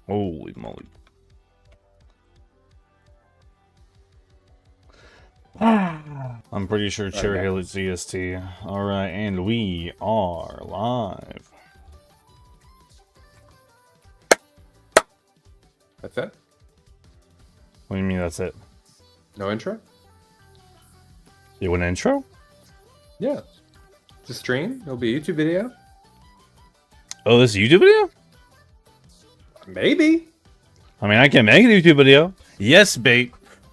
Holy moly. I'm pretty sure Cherry Hill is CST. Alright, and we are live. That's it? What do you mean that's it? No intro? You want an intro? Yeah. It's a stream. It'll be a YouTube video. Oh, this is a YouTube video? Maybe. I mean, I can make a YouTube video. Yes, bait.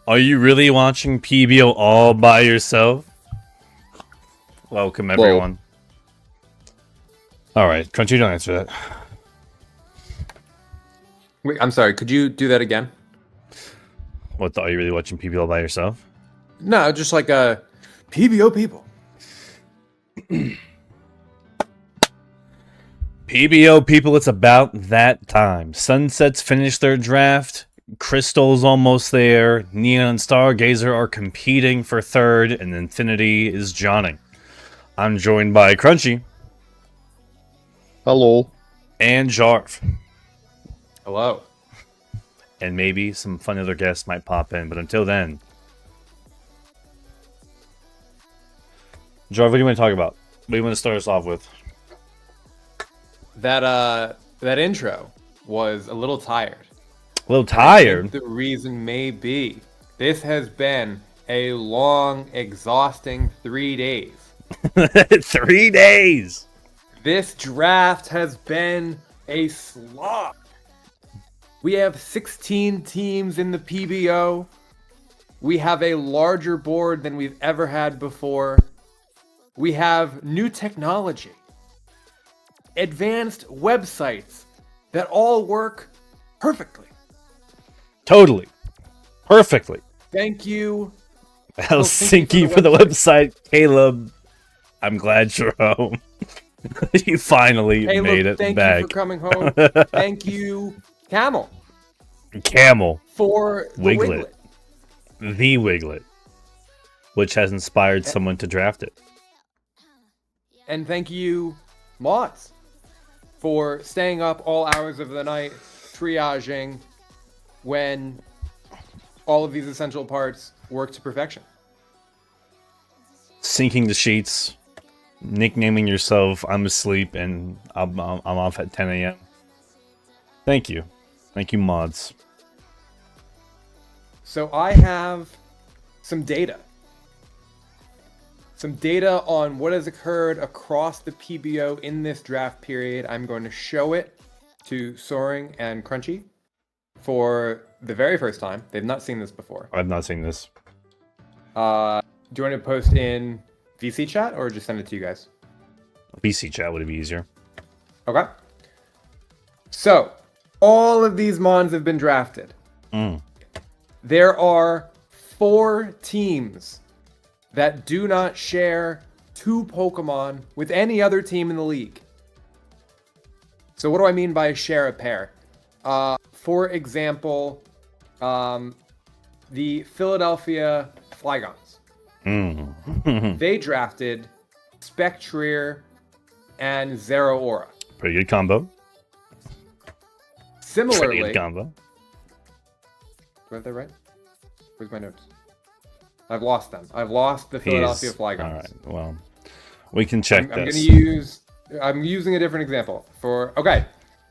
Are you really watching PBO all by yourself? Welcome, everyone. Alright, Crunchy, don't answer that. Wait, I'm sorry. Could you do that again? What, are you really watching PBO all by yourself? No, just like PBO people. PBO people, it's about that time. Sunset's finished their draft. Crystal's almost there. Neon and Stargazer are competing for third, and Infinity is Johnning. I'm joined by Crunchy. Hello. And Jarv. Hello. And maybe some fun other guests might pop in, but until then. Jarv, what do you want to talk about? What do you want to start us off with? That intro was a little tired. A little tired? The reason may be this has been a long, exhausting 3 days. 3 days! This draft has been a slog. We have 16 teams in the PBO. We have a larger board than we've ever had before. We have new technology. Advanced websites that all work perfectly. Totally. Perfectly. Thank you. Helsinki for the website. Caleb, I'm glad you're home. You finally made it thank back. You for coming home. Thank you, Camel. Camel. For the Wiglet. The Wiglet. Which has inspired someone to draft it. And thank you, Mods, for staying up all hours of the night, triaging when all of these essential parts work to perfection. Sinking the sheets, nicknaming yourself, I'm asleep, and I'm off at 10 a.m. Thank you. Thank you, Mods. So I have some data. Some data on what has occurred across the PBO in this draft period. I'm going to show it to Soaring and Crunchy for the very first time. They've not seen this before. I've not seen this. Do you want to post in VC chat or just send it to you guys? VC chat would be easier. Okay. So, all of these Mons have been drafted. There are 4 teams that do not share 2 Pokemon with any other team in the league. So what do I mean by share a pair? For example, the Philadelphia Flygons. They drafted Spectrier and Zeraora. Pretty good combo. Similarly, Pretty good combo. do I have that right? Where's my notes? I've lost them. I've lost the Philadelphia Flygons. All right. Well, we can check this. I'm using a different example for. Okay,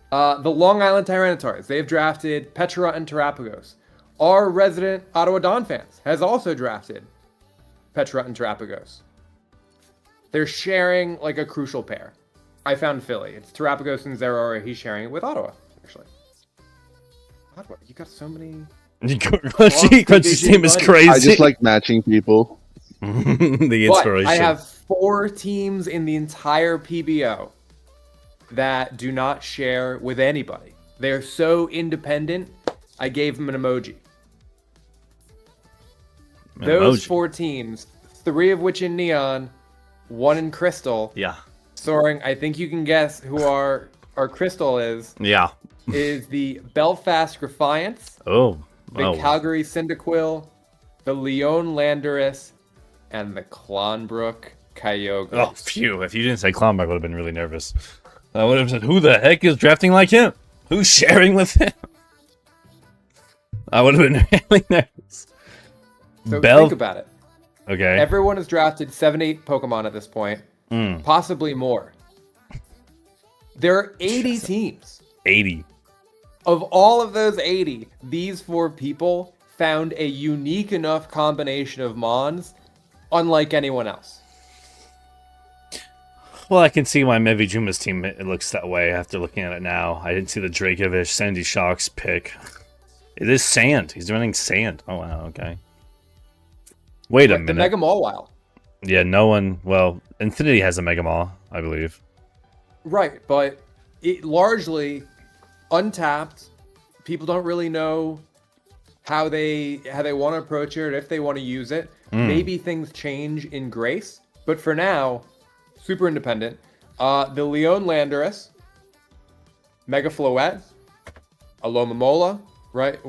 the Long Island Tyrannotars. They've drafted Petra and Terrapagos. Our resident Ottawa Dawn fans has also drafted Petra and Terrapagos. They're sharing like a crucial pair. I found Philly. It's Terrapagos and Zeraora. He's sharing it with Ottawa, actually. Ottawa, you got so many. Crunchy's team is crazy. I just like matching people. The inspiration. But I have 4 teams in the entire PBO that do not share with anybody. They're so independent, I gave them an emoji. Those 4 teams, 3 of which in Neon, 1 in Crystal. Yeah. Soaring, I think you can guess who our Crystal is. Yeah. Is the Belfast Graffiance. Oh. The Calgary Cyndaquil, the Leon Landorus, and the Clonbrook Kyogre. Oh, phew. If you didn't say Clonbrook, I would have been really nervous. I would have said, who the heck is drafting like him? Who's sharing with him? I would have been really nervous. So Bell. think about it. Okay. Everyone has drafted 7-8 Pokemon at this point, possibly more. There are 80 teams. 80. Of all of those 80, these 4 people found a unique enough combination of Mons, unlike anyone else. Well, I can see why Mevijuma's team it looks that way after looking at it now. I didn't see the Dracovish, Sandy Shocks pick. It is Sand. He's running Sand. Oh, wow, okay. Wait a minute. The Mega Mawile. Yeah, no one... Well, Infinity has a Mega Maw, I believe. Right, but it largely untapped. People don't really know how they want to approach it or if they want to use it. Maybe things change in Grace, but for now... Super independent. The Leon Landorus, Mega Floette, Alomomola, right?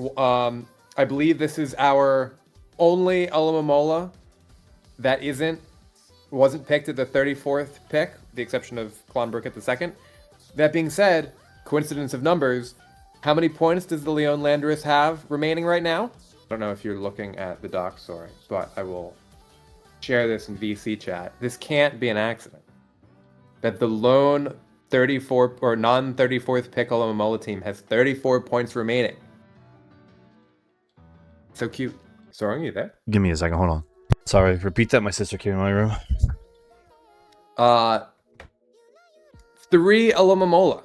I believe this is our only Alomomola that wasn't picked at the 34th pick, the exception of Klonbrook at the 2nd. That being said, coincidence of numbers, how many points does the Leon Landorus have remaining right now? I don't know if you're looking at the doc, sorry, but I will share this in VC chat. This can't be an accident. That the lone 34 or non-34th pick Alomomola team has 34 points remaining. So cute. Soren, you there? Give me a second, hold on. Sorry, repeat that. My sister came in my room. 3 Alomomola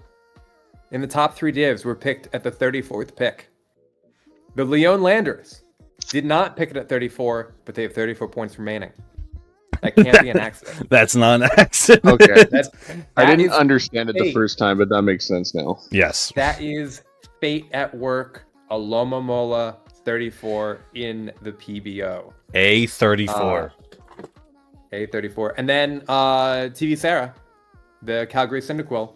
in the top 3 divs were picked at the 34th pick. The Leon Landers did not pick it at 34, but they have 34 points remaining. That can't be an accident. That's not an accident. Okay. I that didn't is understand it the fate. first time, but that makes sense now. Yes. That is fate at work. Alomomola 34 in the PBO. A34. A34. And then TV Sarah, the Calgary Cyndaquil.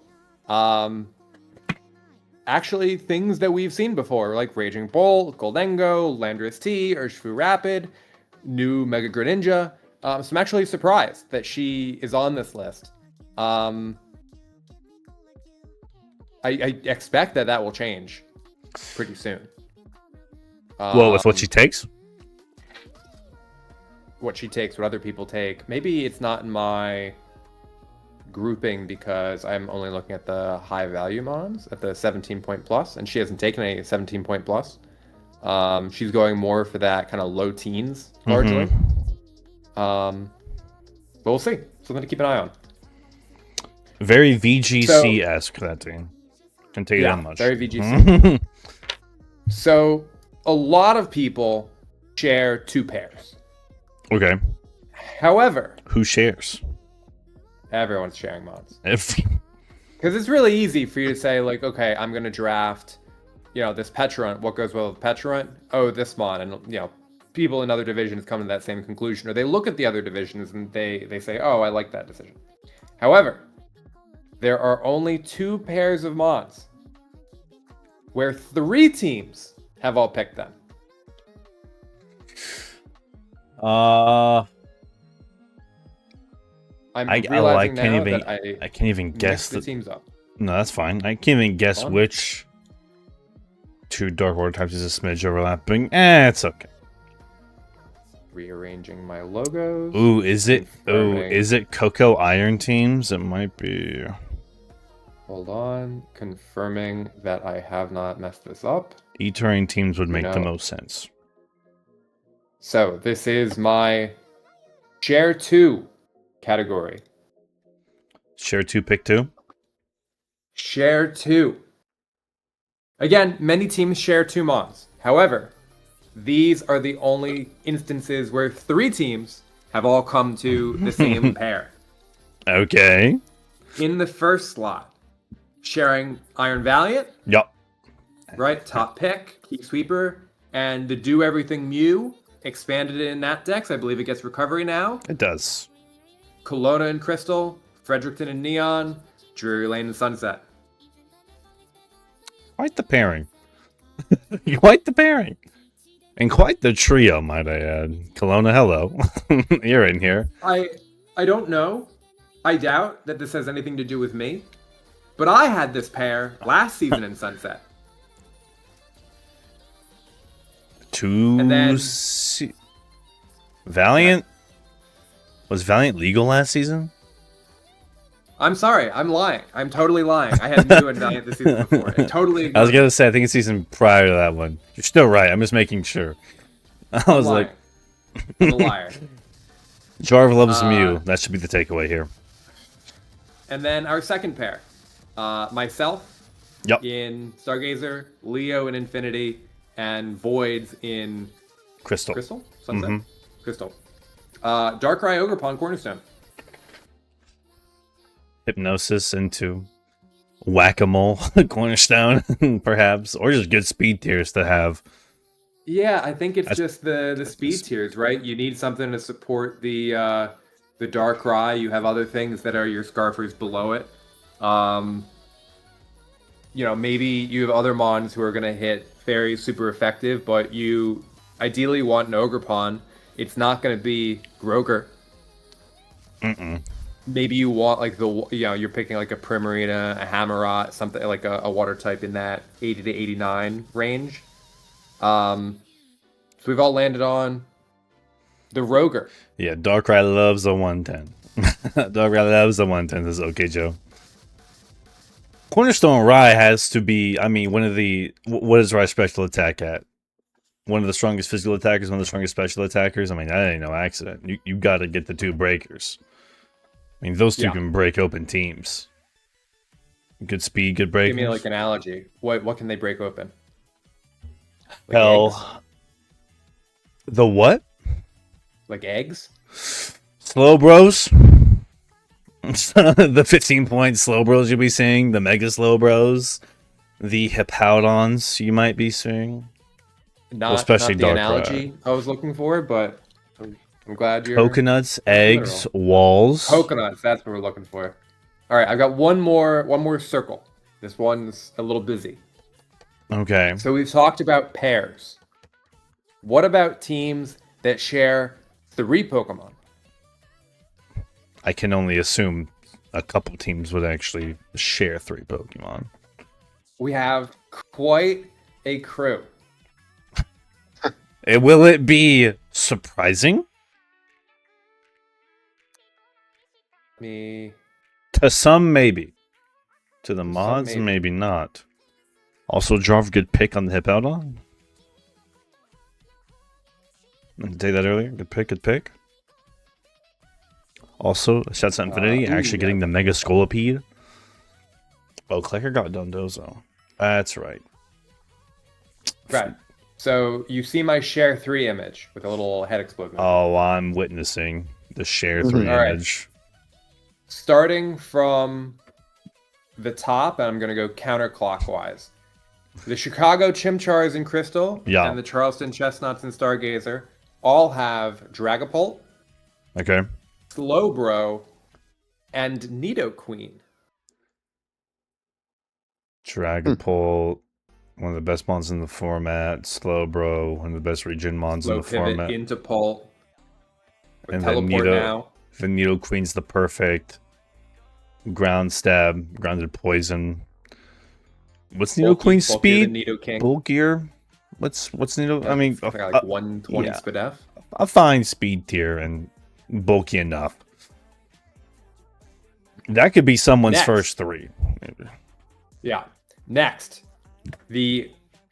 Actually, things that we've seen before, like Raging Bull, Goldengo, Landorus T, Urshifu Rapid, new Mega Greninja. So I'm actually surprised that she is on this list. I expect that will change pretty soon. Well, with what she takes? What she takes, what other people take. Maybe it's not in my grouping because I'm only looking at the high value mons at the 17 point plus, and she hasn't taken a 17 point plus. She's going more for that kind of low teens largely. But we'll see. Something to keep an eye on. Very VGC-esque, that team. Can tell you that much. Very VGC. So, a lot of people share 2 pairs. Okay. However... Who shares? Everyone's sharing mods. If... Because it's really easy for you to say, like, okay, I'm going to draft, this Petrarunt. What goes well with Petrarunt? Oh, this mod. And, people in other divisions come to that same conclusion, or they look at the other divisions and they say, oh, I like that decision. However, there are only 2 pairs of mods where 3 teams have all picked them. I can't even guess the teams up. No, that's fine. I can't even guess which 2 Dark Order types is a smidge overlapping. It's okay. Rearranging my logos. Ooh, is it Cocoa Iron teams? It might be. Hold on, confirming that I have not messed this up. E-Terrain teams would make the most sense. So this is my Share 2 category. Share 2, pick 2? Share 2. Again, many teams share 2 mods. However, these are the only instances where 3 teams have all come to the same pair. Okay. In the first slot, sharing Iron Valiant. Yup. Right, top pick, Key Sweeper, and the Do Everything Mew expanded in that dex. I believe it gets recovery now. It does. Kelowna and Crystal, Fredericton and Neon, Drury Lane and Sunset. Quite the pairing. Quite the pairing. And quite the trio, might I add. Kelowna, hello. You're in here. I don't know. I doubt that this has anything to do with me. But I had this pair last season in Sunset. two. And then- Valiant was Valiant legal last season? I'm sorry, I'm lying. I'm totally lying. I had Mew and Valiant this season before. I totally. I was gonna say I think it's season prior to that one. You're still right. I'm just making sure. I was like, I'm a liar. Jarv loves Mew. That should be the takeaway here. And then our second pair, myself Yep. in Stargazer, Leo in Infinity, and Voids in Crystal. Crystal? Sunset? Crystal. Darkrai Orgerpon Cornerstone. Hypnosis into Whack-A-Mole Cornerstone, perhaps, or just good speed tiers to have. Yeah, I think it's just the speed tiers, right? You need something to support the Darkrai. You have other things that are your Scarfers below it. Maybe you have other mons who are going to hit fairies super effective, but you ideally want an Orgerpon. It's not going to be Groger. Maybe you want like you're picking like a Primarina, a Hammerot, something like a water type in that 80 to 89 range. So we've all landed on the Roger. Yeah, Darkrai loves a 110. Darkrai loves a 110. This is okay, Joe. Cornerstone Rye has to be, one of the... What is Rye special attack at? One of the strongest physical attackers, one of the strongest special attackers? That ain't no accident. You got to get the two breakers. Those two can break open teams. Good speed, good breakers. Give me like an analogy. What can they break open? Like Hell. eggs? The what? Like eggs? Slow Bros. The 15-point Slow Bros you'll be seeing. The Mega Slow Bros. The Hippowdons you might be seeing. Especially not the analogy I was looking for, but I'm glad you're... Coconuts, eggs, walls. Coconuts, that's what we're looking for. All right, I've got one more circle. This one's a little busy. Okay. So we've talked about pairs. What about teams that share 3 Pokemon? I can only assume a couple teams would actually share 3 Pokemon. We have quite a crew. Will it be surprising? To some, maybe. To the mods, maybe not. Also, Jarv, good pick on the Hippowdon. I didn't say that earlier. Good pick, good pick. Also, Shouts out Infinity, actually getting the Mega Scolipede. Oh, Clicker got Dondozo. That's right. Right. So you see my share 3 image with a little head exploding. Oh, I'm witnessing the share 3 image. Starting from the top, and I'm going to go counterclockwise. The Chicago Chimchars in Crystal and the Charleston Chestnuts in Stargazer all have Dragapult, Okay. Slowbro, and Nidoqueen. Dragapult, one of the best mons in the format. Slowbro, one of the best regen mons in the format. Into Pult. And Teleport now. The Nidoqueen's the perfect ground stab, grounded poison. What's Nidoqueen's speed? Bulkier. What's Nido? Like 120 SPDF. A fine speed tier and bulky enough. That could be someone's first 3. Maybe. Yeah. Next, the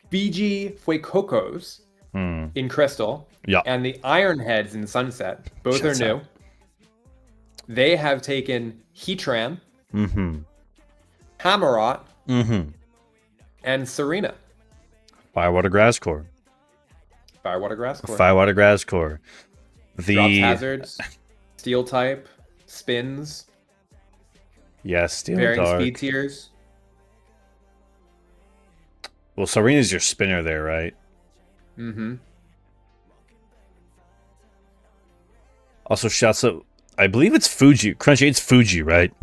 Fiji Fuecocos in Crystal and the Ironheads in Sunset. Both are new. They have taken Heatran, Hammerot, and Serena. Firewater Grass Core. Firewater Grass Core. Firewater Grass Core. Drops hazards, Steel type, spins. Yes, Steel varying Dark. speed tiers. Well, Serena's your spinner there, right? Also, shouts out. I believe it's Fuji. Crunchy, it's Fuji, right?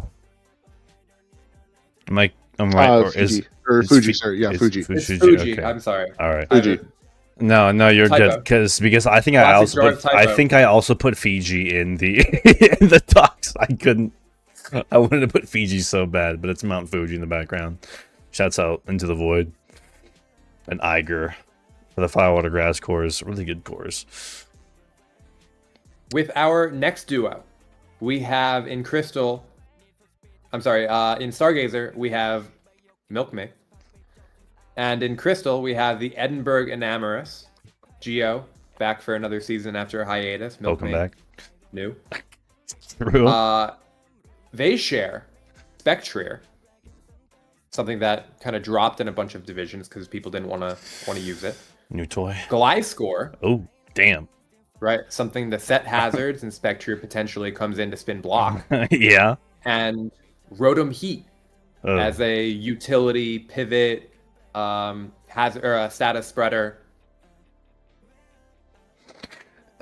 I'm right. Fuji. Fuji, sorry. Yeah, Fuji. It's Fuji. Okay. I'm sorry. All right. Fuji. No, you're Typo. good. Because I think I also put Fiji in the in the talks. I wanted to put Fiji so bad, but it's Mount Fuji in the background. Shouts out Into the Void. And Iger. for the Firewater Grass cores. Really good cores. With our next duo, we have in Crystal. In Stargazer, we have Milkme. And in Crystal, we have the Edinburgh Enamorous. Geo, back for another season after a hiatus. Welcome back. New. True. They share Spectrier. Something that kind of dropped in a bunch of divisions because people didn't want to use it. New toy. Gliscor. Oh, damn. Right? Something that set hazards and Spectrier potentially comes in to spin block. Yeah. And Rotom Heat as a utility pivot a status spreader.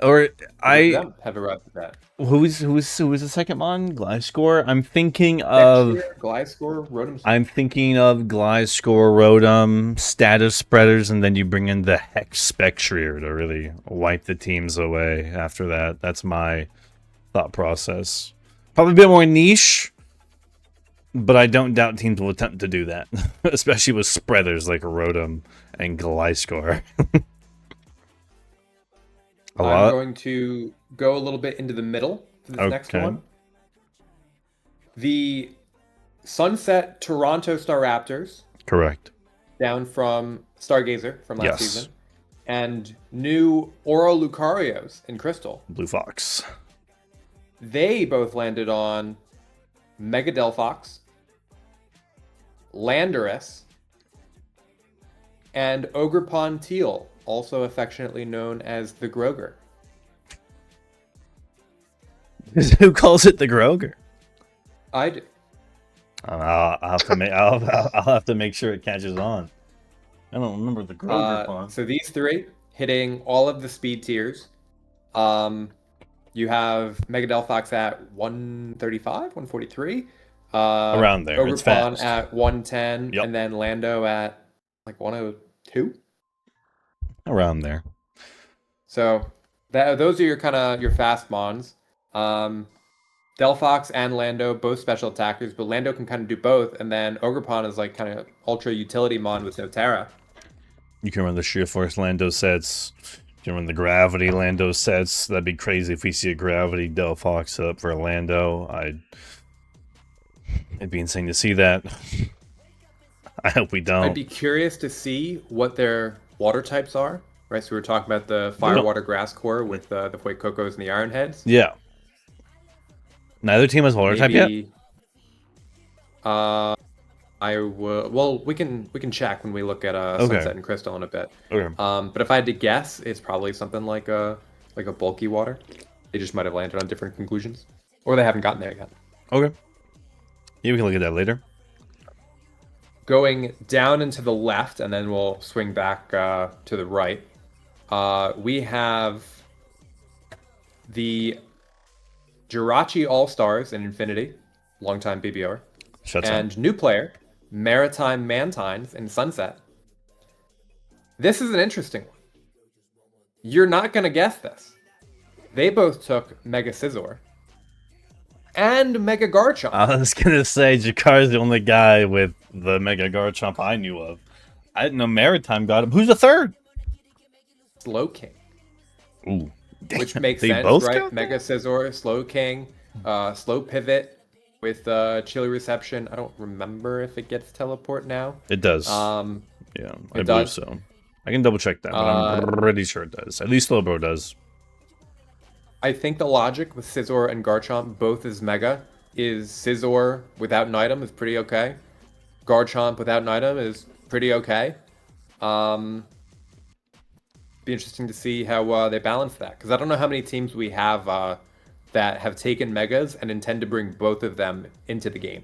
Or I have arrived at that. Who's the second one? Gliscor? I'm thinking of Gliscor, Rotom. I'm thinking of Gliscor, Rotom, status spreaders, and then you bring in the Hex Spectrier to really wipe the teams away after that. That's my thought process. Probably a bit more niche, but I don't doubt teams will attempt to do that, especially with spreaders like Rotom and Gliscor. I'm going to go a little bit into the middle for this next one. The Sunset Toronto Staraptors. Correct. Down from Stargazer from last season. And new Oro Lucarios in Crystal. Blue Fox. They both landed on Mega Delphox, Landorus, and Orgerpon Teal, also affectionately known as the Groger. Who calls it the Groger? I do. I'll have to make sure it catches on. I don't remember the Groger So these three hitting all of the speed tiers. You have Mega Delphox at 135, 143. Around there. Orgerpon at 110, and then Lando at like 102. Around there. So those are your fast mons. Delphox and Lando, both special attackers, but Lando can kind of do both, and then Orgerpon is like kind of ultra utility mon with no Terra. You can run the Sheer Force Lando sets. You can run the Gravity Lando sets. That'd be crazy if we see a Gravity Delphox up for Lando. It'd be insane to see that. I hope we don't. I'd be curious to see what their water types are. Right, so we were talking about the Fire, Water, Grass core with the Fuecocos and the Iron Heads. Yeah. Neither team has water type yet? I will. Well, we can check when we look at Sunset and Crystal in a bit. Okay. But if I had to guess, it's probably something like a bulky water. They just might have landed on different conclusions, or they haven't gotten there yet. Okay. Yeah, we can look at that later. Going down and to the left, and then we'll swing back to the right. We have the Jirachi All-Stars in Infinity, longtime PBO, and new player, Maritime Mantines in Sunset. This is an interesting one. You're not going to guess this. They both took Mega Scizor and Mega Garchomp. I was going to say, Jakar's the only guy with the Mega Garchomp I knew of. I didn't know Maritime got him. Who's the third? Slow King. Ooh. Which makes sense, right? Mega Scizor, Slow King, Slow Pivot with Chili Reception. I don't remember if it gets Teleport now. It does. Yeah, I believe so. I can double check that, but I'm pretty sure it does. At least Slowbro does. I think the logic with Scizor and Garchomp, both as Mega, is Scizor without an item is pretty okay. Garchomp without an item is pretty okay. Be interesting to see how they balance that, because I don't know how many teams we have that have taken Megas and intend to bring both of them into the game.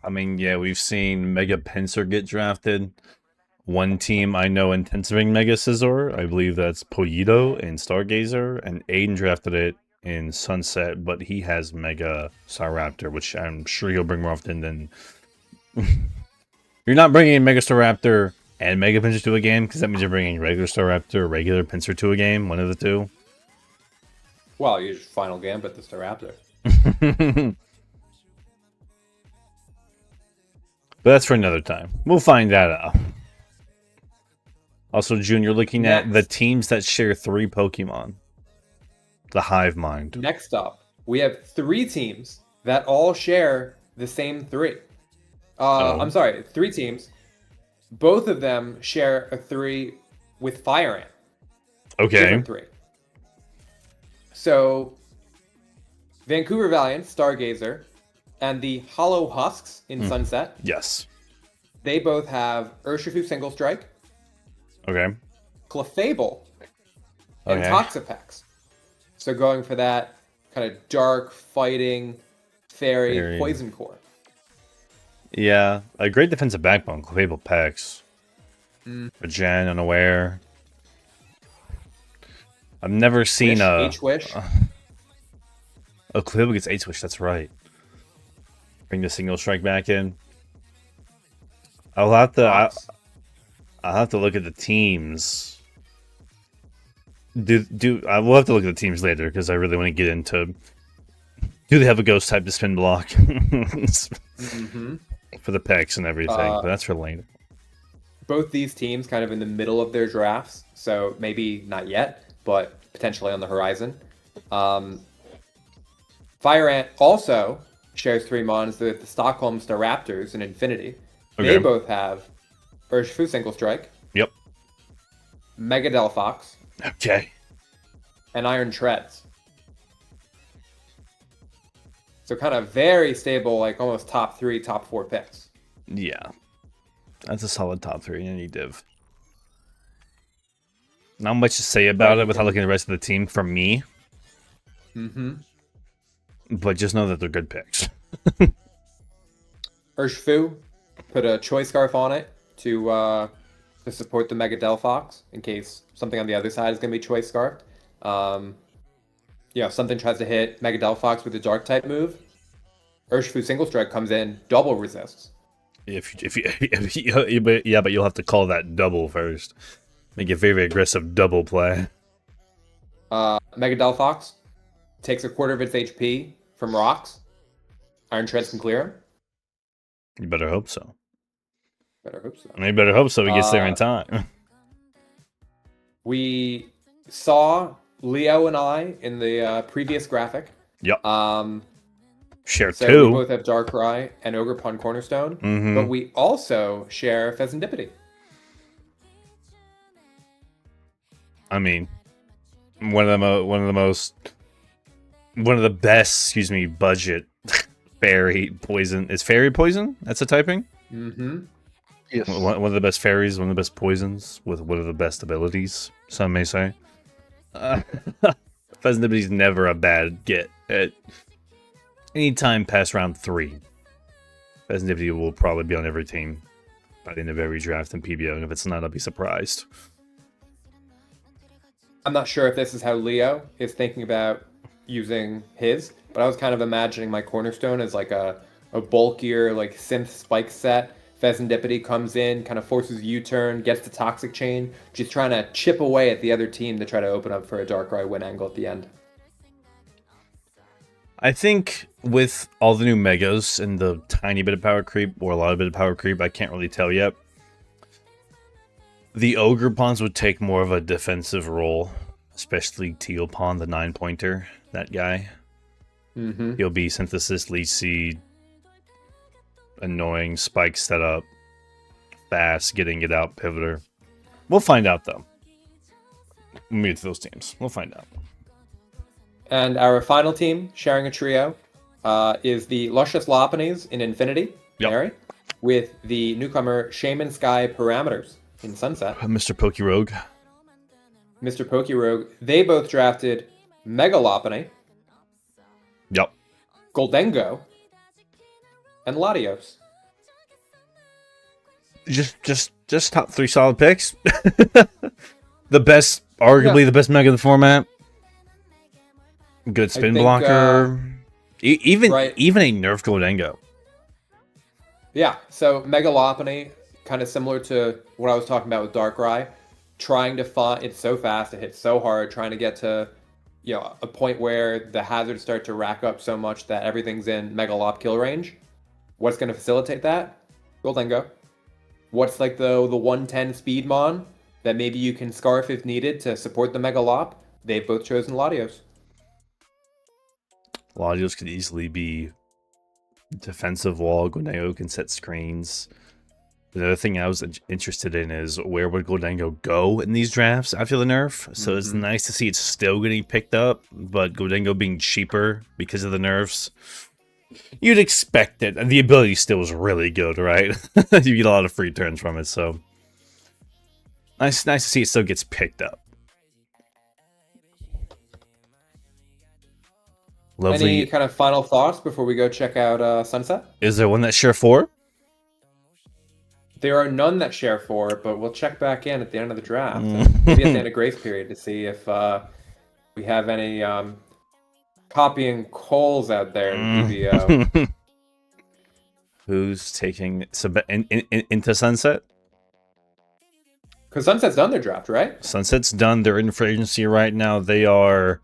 I mean, yeah, we've seen Mega Pinsir get drafted. One team I know intends to bring Mega Scizor. I believe that's Poyito in Stargazer, and Aiden drafted it in Sunset, but he has Mega Staraptor, which I'm sure he'll bring more often than... You're not bringing Mega Staraptor and Mega Pinsir to a game, because that means you're bringing regular Staraptor or regular Pinsir to a game, one of the two. Well, you just Final Gambit the Staraptor. But that's for another time. We'll find that out. Also, June, you're looking at the Next. teams that share 3 Pokemon. The Hive Mind. Next up, we have 3 teams that all share the same 3. I'm sorry, 3 teams. Both of them share a 3 with Fire Ant. Okay. Different 3. So, Vancouver Valiant, Stargazer, and the Hollow Husks in Sunset. Yes. They both have Urshifu Single Strike, Okay. Clefable, and Okay. Toxapex. So going for that kind of dark fighting fairy poison core. Yeah, a great defensive backbone, Clefable Pex. Regen, Unaware. I've never seen a... H-Wish. Oh, Clefable gets H-Wish, that's right. Bring the Single Strike back in. I'll have to look at the teams. I will have to look at the teams later because I really want to get into. Do they have a ghost type to spin block for the pecs and everything? But that's for later. Both these teams kind of in the middle of their drafts, so maybe not yet, but potentially on the horizon. Fire Ant also shares 3 mons with the Stockholm Staraptors in Infinity. Okay. They both have Urshifu Single Strike. Yep. Mega Delphox. Okay. And Iron Treads. So kind of very stable, like almost top 3, top 4 picks. Yeah. That's a solid top 3 in any div. Not much to say about it without looking at the rest of the team from me. But just know that they're good picks. Urshifu put a Choice Scarf on it to support the Mega Delphox in case something on the other side is going to be Choice Scarf. If something tries to hit Mega Delphox with a Dark type move, Urshifu Single Strike comes in, double resists. But you'll have to call that double first. Make a very, very aggressive double play. Mega Delphox takes a quarter of its HP from rocks. Iron Treads can clear him. You better hope so. Better hope so. You better hope so he gets there in time. We saw Leo and I in the previous graphic. Yep. Share so 2. We both have Darkrai and Orgerpon Cornerstone, but we also share Fezandipiti. I mean, one of the best, budget fairy poison. Is fairy poison? That's a typing? Yes. One of the best fairies, one of the best poisons, with one of the best abilities, some may say. Fezandipiti's never a bad get at any time past round 3. Fezandipiti will probably be on every team by the end of every draft in PBO, and if it's not, I'll be surprised. I'm not sure if this is how Leo is thinking about using his, but I was kind of imagining my Cornerstone as like a bulkier, like synth spike set. Fezandipiti comes in, kind of forces U-turn, gets the Toxic Chain, just trying to chip away at the other team to try to open up for a Darkrai win angle at the end. I think with all the new Megas and the tiny bit of power creep, or a lot of bit of power creep, I can't really tell yet. The Orgerpons would take more of a defensive role, especially Teal Pond, the 9-pointer, that guy. He'll be Synthesis, Leech Seed, annoying, spike setup, fast, getting it out, pivoter. We'll find out, though. We'll meet those teams. We'll find out. And our final team, sharing a trio, is the Luscious Lopunnies in Infinity, Mary, with the newcomer Shaman Sky Parameters in Sunset. Mr. Pokerogue. Mr. Pokerogue. They both drafted Mega Lopunny, Yep. Goldengo, and Latios. Just top 3 solid picks. The best, arguably the best Mega of the format. Good spin blocker. Even a Nerf Goldengo. Yeah, so Mega Lopunny, kind of similar to what I was talking about with Darkrai, trying to find, it's so fast, it hits so hard, trying to get to, a point where the hazards start to rack up so much that everything's in Mega Lop kill range. What's going to facilitate that? Goldengo. What's like the 110 speed mon that maybe you can scarf if needed to support the Mega Lop, they've both chosen Latios. Latios could easily be defensive wall. Gholdengo can set screens. The other thing I was interested in is where would Gholdengo go in these drafts after the nerf? So it's nice to see it's still getting picked up, but Gholdengo being cheaper because of the nerfs. You'd expect it. And the ability still is really good, right? You get a lot of free turns from it, so nice to see it still gets picked up. Lovely. Any kind of final thoughts before we go check out Sunset? Is there one that share 4? There are none that share 4, but we'll check back in at the end of the draft. Maybe at the end of grace period to see if we have any copying calls out there in PBO. Who's taking into Sunset? Because Sunset's done their draft, right? Sunset's done. They're in free agency right now. They are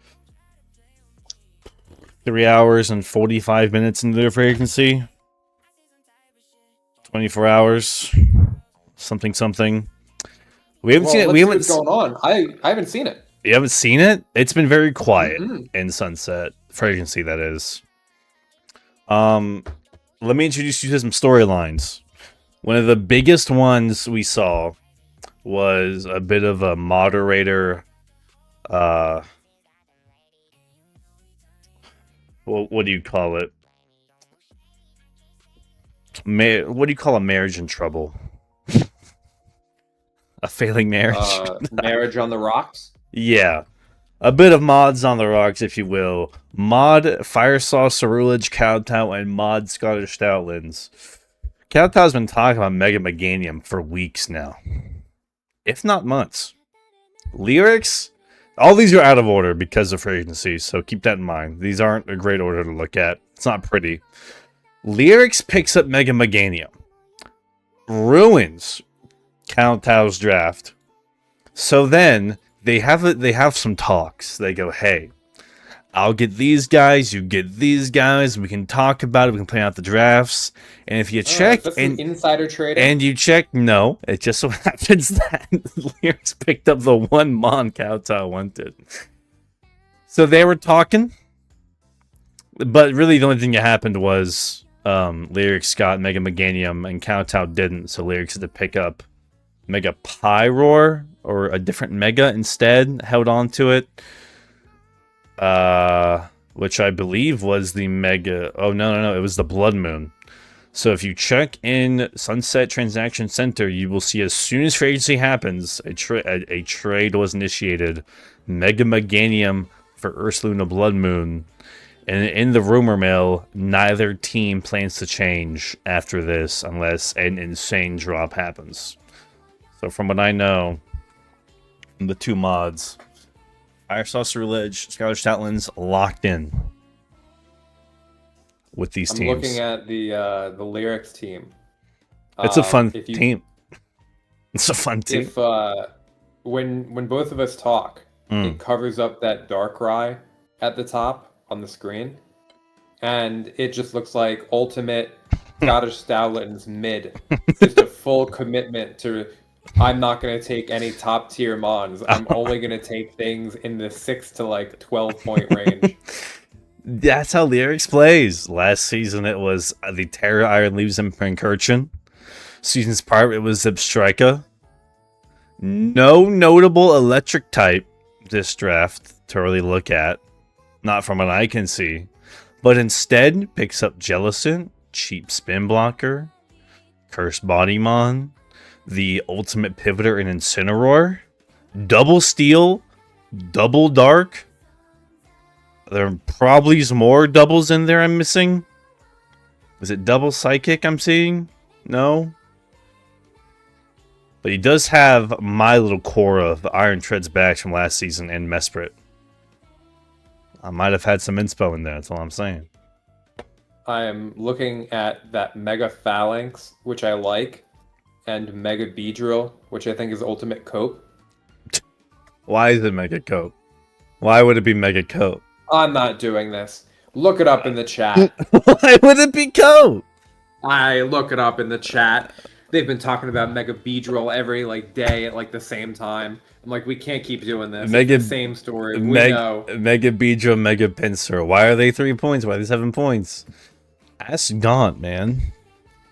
3 hours and 45 minutes into their free agency. 24 hours. Something. We haven't seen it. We haven't. What's going on? I haven't seen it. You haven't seen it? It's been very quiet in Sunset. Free agency, that is. Let me introduce you to some storylines. One of the biggest ones we saw was a bit of a moderator. What do you call it? What do you call a marriage in trouble? A failing marriage? Marriage on the rocks? Yeah. A bit of mods on the rocks, if you will. Mod Firesauce, Cerulege, Kowtow, and Mod Scottish Stoutlands. Kowtow's been talking about Mega Meganium for weeks now. If not months. Lyrics? All these are out of order because of free agency, so keep that in mind. These aren't a great order to look at. It's not pretty. Lyrics picks up Mega Meganium. Ruins Kowtow's draft. So then they have some talks. They go, hey, I'll get these guys, you get these guys, we can talk about it, we can plan out the drafts. And if you check and insider trading. And you check, no, it just so happens that Lyrics picked up the one Mon Kowtow wanted. So they were talking, but really the only thing that happened was Lyrics got Mega Meganium and Kowtow didn't, so Lyrics had to pick up Mega Pyroar or a different Mega instead, held on to it. Which I believe was the Mega... Oh, no, it was the Bloodmoon. So if you check in Sunset Transaction Center, you will see as soon as free agency happens, a trade was initiated. Mega Meganium for Ursaluna Bloodmoon. And in the rumor mill, neither team plans to change after this unless an insane drop happens. So from what I know, the two mods, Firesauce, Cerulege, Scarlet Stoutlands, locked in with these teams. I'm looking at the Lyrics team. It's a fun team. It's a fun team. If when both of us talk, it covers up that Darkrai at the top on the screen, and it just looks like ultimate Scottish Stoutlands mid. Just a full commitment to, I'm not going to take any top tier mons. I'm only going to take things in the 6 to like 12 point range. That's how Lyrics plays. Last season it was the Terra Iron Leaves in Pincurchin. Seasons prior it was Zebstrika. No notable electric type this draft to really look at. Not from what I can see. But instead picks up Jellicent, cheap spin blocker, Cursed Bodymon, the ultimate pivoter in Incineroar, double steel, double dark. There are probably some more doubles in there I'm missing. Is it double psychic I'm seeing? No. But he does have my little Korra, the Iron Treads back from last season, and Mesprit. I might have had some inspo in there, that's all I'm saying. I am looking at that Mega Phalanx, which I like, and Mega Beedrill, which I think is Ultimate Cope. Why is it Mega Cope? Why would it be Mega Cope? I'm not doing this. Look it up in the chat. Why would it be Cope? I look it up in the chat. they've been talking about Mega Beedrill every like day at like the same time. I'm like, we can't keep doing this. Mega, it's the same story. We know. Mega Beedrill, Mega Pinsir. Why are they 3 points? Why are they 7 points? Ass Gaunt, man.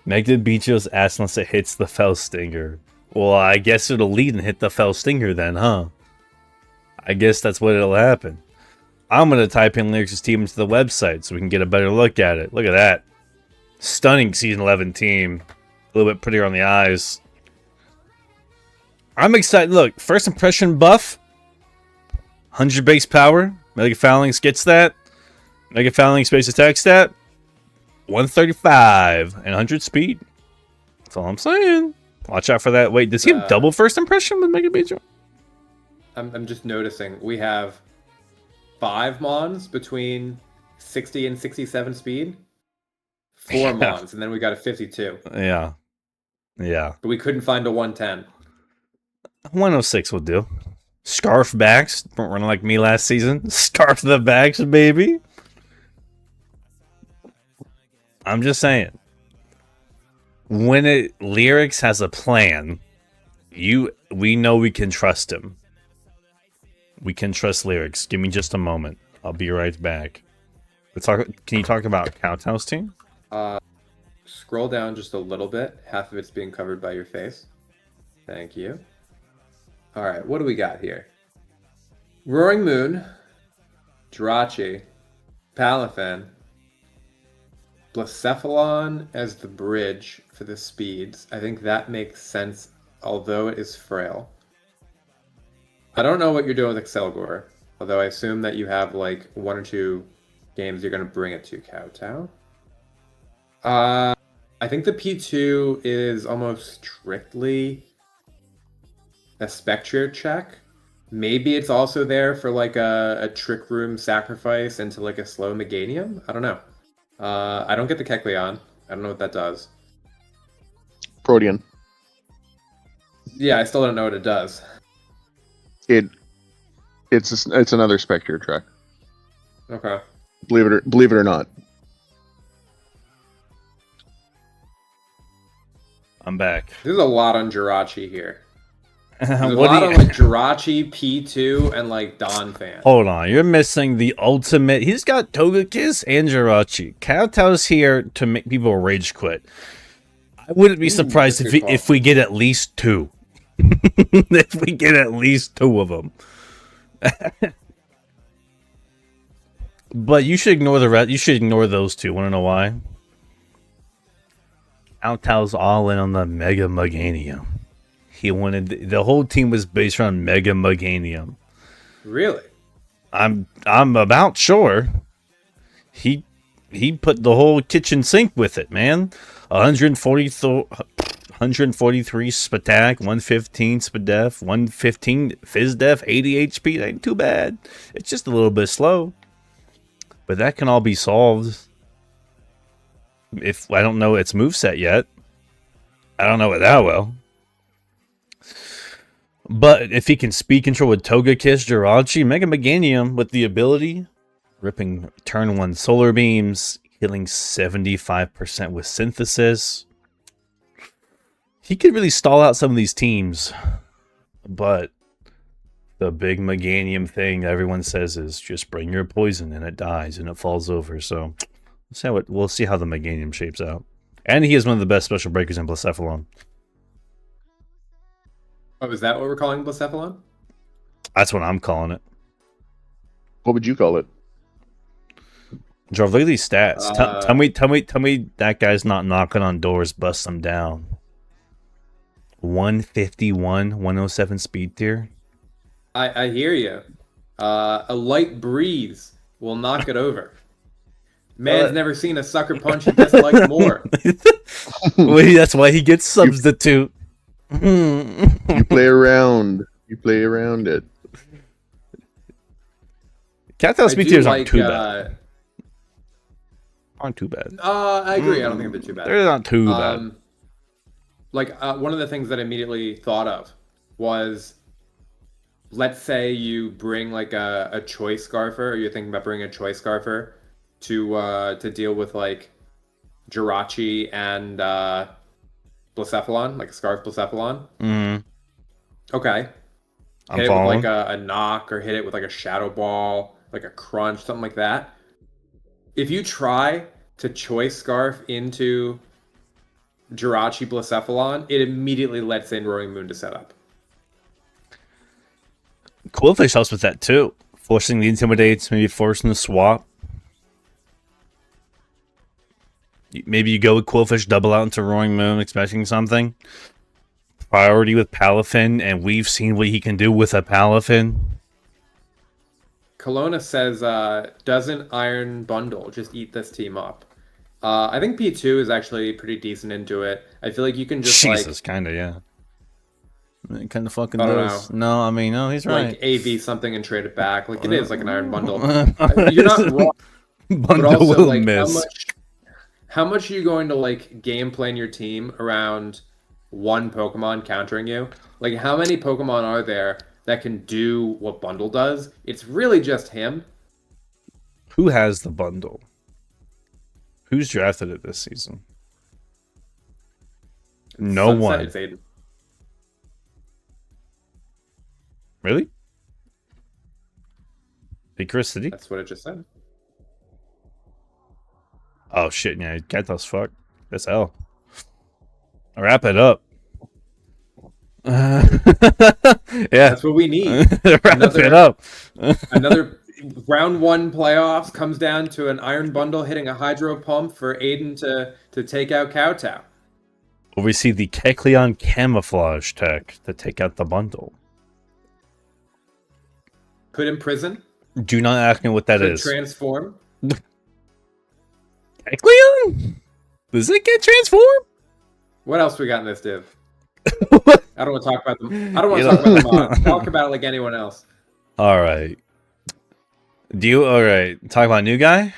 Mega Beedrill's ass unless it hits the Fell Stinger. Well, I guess it'll lead and hit the Fell Stinger then, huh? I guess that's what it'll happen. I'm going to type in Lyrics' team into the website so we can get a better look at it. Look at that. Stunning Season 11 team. A little bit prettier on the eyes. I'm excited. Look, first impression buff. 100 base power. Mega Phalanx gets that. Mega Phalanx base attack stat. 135 and 100 speed. That's all I'm saying. Watch out for that. Wait, does he have double first impression with Mega Beedrill? I'm just noticing we have 5 Mons between 60 and 67 speed. 4 Mons, and then we got a 52. Yeah. Yeah. But we couldn't find a 110. 106 will do. Scarf backs. Running like me last season. Scarf the backs, baby. I'm just saying. When Lyrics has a plan, we know we can trust him. We can trust Lyrics. Give me just a moment. I'll be right back. Can you talk about Kowtow's team? Scroll down just a little bit. Half of it's being covered by your face. Thank you. All right, what do we got here? Roaring Moon, Jirachi, Palafin, Blacephalon as the bridge for the speeds. I think that makes sense, although it is frail. I don't know what you're doing with Excelgor, although I assume that you have like 1 or 2 games you're going to bring it to Kowtow. I think the P2 is almost strictly a Spectre check. Maybe it's also there for like a Trick Room sacrifice into like a slow Meganium. I don't know. I don't get the Kecleon. I don't know what that does. Protean. Yeah, I still don't know what it does. It's another Spectre track. Okay. Believe it or not. I'm back. There's a lot on Jirachi here. There's a What lot on like Jirachi, P2, and like Donphan. Hold on, you're missing the ultimate. He's got Togekiss and Jirachi. Kowtow's here to make people rage quit. I wouldn't be surprised if we get at least 2. If we get at least 2 of them. But you should ignore the rest. You should ignore those 2. Want to know why? Kowtow's all in on the Mega Meganium. He wanted the whole team was based around Mega Meganium. Really? I'm about sure. He put the whole kitchen sink with it, man. 143 Spatak, 115 Spadef, 115 Fizdef, 80 HP. That ain't too bad. It's just a little bit slow. But that can all be solved. If I don't know its moveset yet. I don't know it that well. But if he can speed control with Togekiss, Jirachi, Mega Meganium with the ability, ripping turn 1 solar beams, healing 75% with synthesis. He could really stall out some of these teams. But the big Meganium thing everyone says is just bring your poison and it dies and it falls over. So we'll see how the Meganium shapes out. And he is one of the best special breakers in Blacephalon. Oh, is that what we're calling Blacephalon? That's what I'm calling it. What would you call it? Jarv, look at these stats. Tell me that guy's not knocking on doors, bust them down. 151, 107 speed tier. I hear you. A light breeze will knock it over. Man's never seen a sucker punch he dislikes more. Well, that's why he gets substitute. You play around. You play around it. Kowtow's speed tiers aren't too bad. Aren't too bad. I agree. I don't think they're too bad. They're not too bad. One of the things that I immediately thought of was, let's say you bring like a choice scarfer, or you're thinking about bringing a choice scarfer to deal with like Jirachi and Blacephalon, like a Scarf Blacephalon. Mm, Okay. I'm Hit it following. with like a knock, or hit it with like a Shadow Ball, like a Crunch, something like that. If you try to Choice Scarf into Jirachi Blacephalon, it immediately lets in Roaring Moon to set up. Quillfish helps with that too. Forcing the Intimidates, maybe forcing the swap. Maybe you go with Quillfish, double out into Roaring Moon, expecting something. Priority with Palafin, and we've seen what he can do with a Palafin. Kelowna says, doesn't Iron Bundle just eat this team up? I think P2 is actually pretty decent into it. I feel like you can just Jesus, kind of, yeah. It kind of fucking I don't does. No, I mean, no, he's right. like AV something and trade it back. Like it is like an Iron Bundle. You're not wrong, but Bundle also will like miss. how much are you going to like game plan your team around one Pokemon countering you? Like how many Pokemon are there that can do what Bundle does? It's really just him. Who has the bundle? Who's drafted it this season? No Sunset, one. it's Aiden. Really? Big Chris City? That's what it just said. Oh shit, yeah, get those fuck. That's L. Wrap it up. Yeah. That's what we need. Wrap it up. Another round one playoffs comes down to an Iron Bundle hitting a Hydro Pump for Aiden to take out Kowtow. We see the Kecleon camouflage tech to take out the bundle. Could imprison. Do not ask me what that Could is. transform. Kecleon? Does it get transformed? What else we got in this div? I don't want to talk about them. I don't want to talk about the mods. Talk about it like anyone else. All right. All right. Talk about new guy?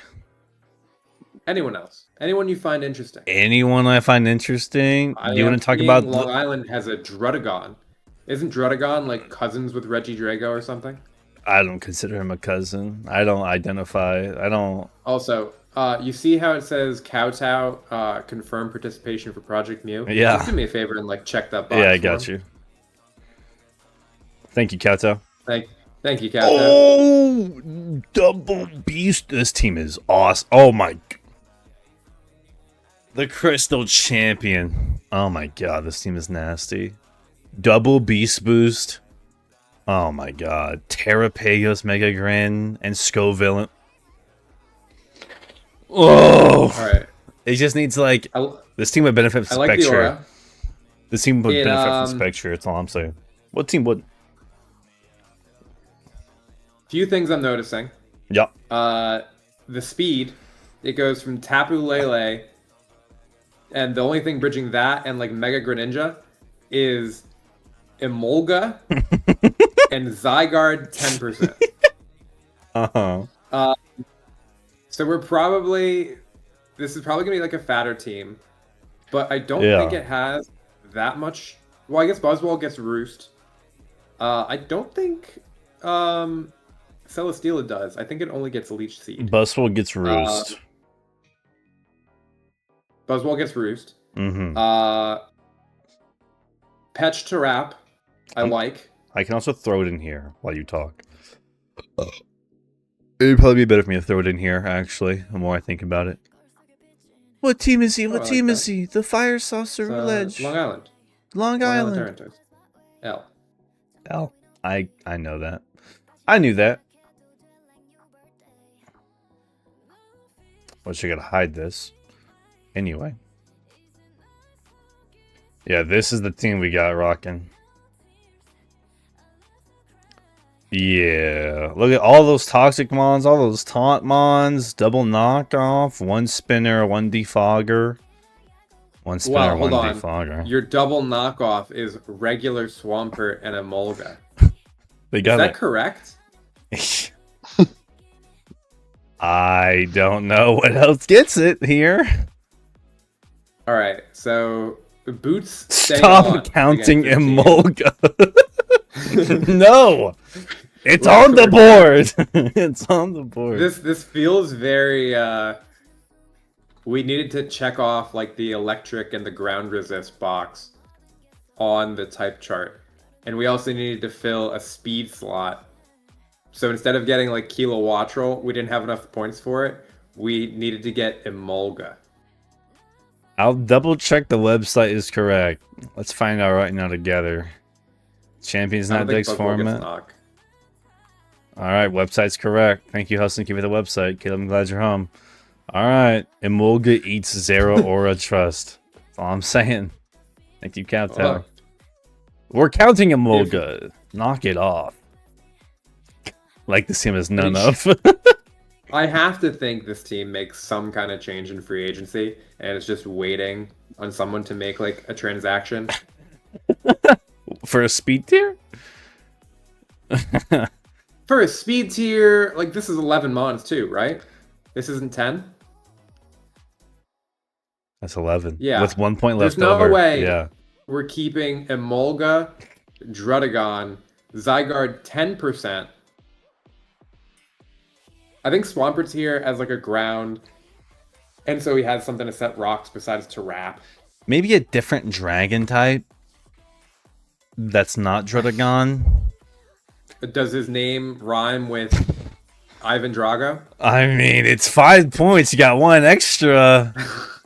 Anyone else? Anyone you find interesting? Anyone I find interesting? I Do you am want to talk seeing about Long Island has a Drudagon. Isn't Drudagon like cousins with Reggie Drago or something? I don't consider him a cousin. I don't identify. I don't. Also, you see how it says Kowtow confirm participation for Project Mew? Yeah. Just do me a favor and like check that box. Yeah, I for got him. you. Thank you, Kato. Thank you, Kowtow. Oh, double beast. This team is awesome. Oh my. The Crystal Champion. Oh my god, this team is nasty. Double beast boost. Oh my god. Terrapagos, Mega Grin, and Scoville. Oh! Alright. It just needs like. I This team would benefit from like the Spectre. aura. This team would It, benefit from Spectre, that's all I'm saying. What team would? Few things I'm noticing. Yep. The speed. It goes from Tapu Lele, and the only thing bridging that and like Mega Greninja is Emolga and Zygarde 10%. Uh-huh. So this is probably gonna be like a fatter team, but I don't Yeah. think it has that much. Well, I guess Buzzwole gets Roost. I don't think Celesteela does. I think it only gets Leech Seed. Buswell gets Roost. Buzzwole gets Roost. Mm-hmm. Petch to Wrap, I like. I can also throw it in here while you talk. It'd probably be better for me to throw it in here, actually, the more I think about it. What team is he? Oh, I like that. he? The Fire Saucer Ledge. Long Island. Long Island. Terrantos. L. L. I know that. I knew that. Well, you gotta hide this. Anyway. Yeah, this is the team we got rocking. Yeah. Look at all those toxic mons, all those taunt mons, double knockoff, one spinner, one defogger. One spinner, Wow, one hold on. defogger. Your double knockoff is regular Swampert and Emolga. They Is got that it. correct? I don't know what else gets it here. All right, so Boots. staying Stop on counting against the team. Emolga. No, it's on the board. It's on the board. This feels very we needed to check off like the electric and the ground resist box on the type chart. And we also needed to fill a speed slot. So instead of getting like Kilowattrel, we didn't have enough points for it. We needed to get Emolga. I'll double check the website is correct. Let's find out right now together. Champions I not don't think Dex Bugwell gets format. knock. Alright, website's correct. Thank you, Huston. Give me the website. Caleb, I'm glad you're home. Alright. Emolga eats 0 Aura Trust. That's all I'm saying. Thank you, Captain. Look, We're counting Emolga. Knock it off. Like this team is none of. I have to think this team makes some kind of change in free agency, and it's just waiting on someone to make like a transaction. For a speed tier? For a speed tier, like this is 11 mons too, right? This isn't 10? That's 11. Yeah. With 1 point There's left no over. way Yeah. we're keeping Emolga, Drudagon, Zygarde 10%. I think Swampert's here as like a ground, and so he has something to set rocks besides to wrap. Maybe a different dragon type that's not Drudagon. Does his name rhyme with Ivan Drago? I mean, it's 5 points. You got 1 extra.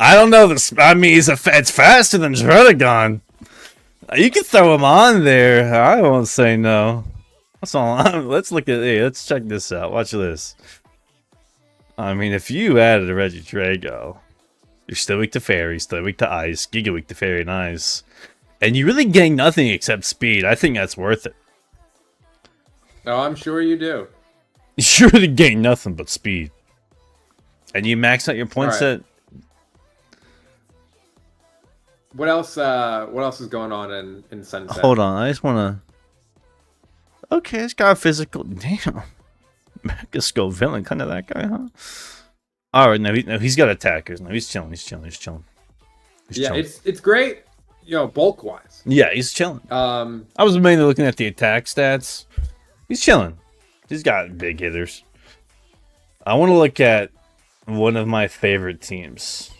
I don't know. I mean, it's faster than Drudagon. You can throw him on there. I won't say no. That's all. Let's look at. Hey, let's check this out. Watch this. I mean, if you added a Regidrago, you're still weak to Fairy, still weak to Ice, Giga weak to Fairy and Ice, and you really gain nothing except speed. I think that's worth it. No, I'm sure you do. You surely gain nothing but speed, and you max out your point All right. set. What else? What else is going on in Sunset? Hold on, I just wanna. Okay, it's got a physical. Damn, Mega Skull villain, kind of that guy, huh? All right, no, he's got attackers. No, he's chilling. He's chilling. He's chilling. He's Yeah, chilling. it's great. You know, bulk wise. Yeah, he's chilling. Um, I was mainly looking at the attack stats. He's chilling. He's got big hitters. I want to look at one of my favorite teams.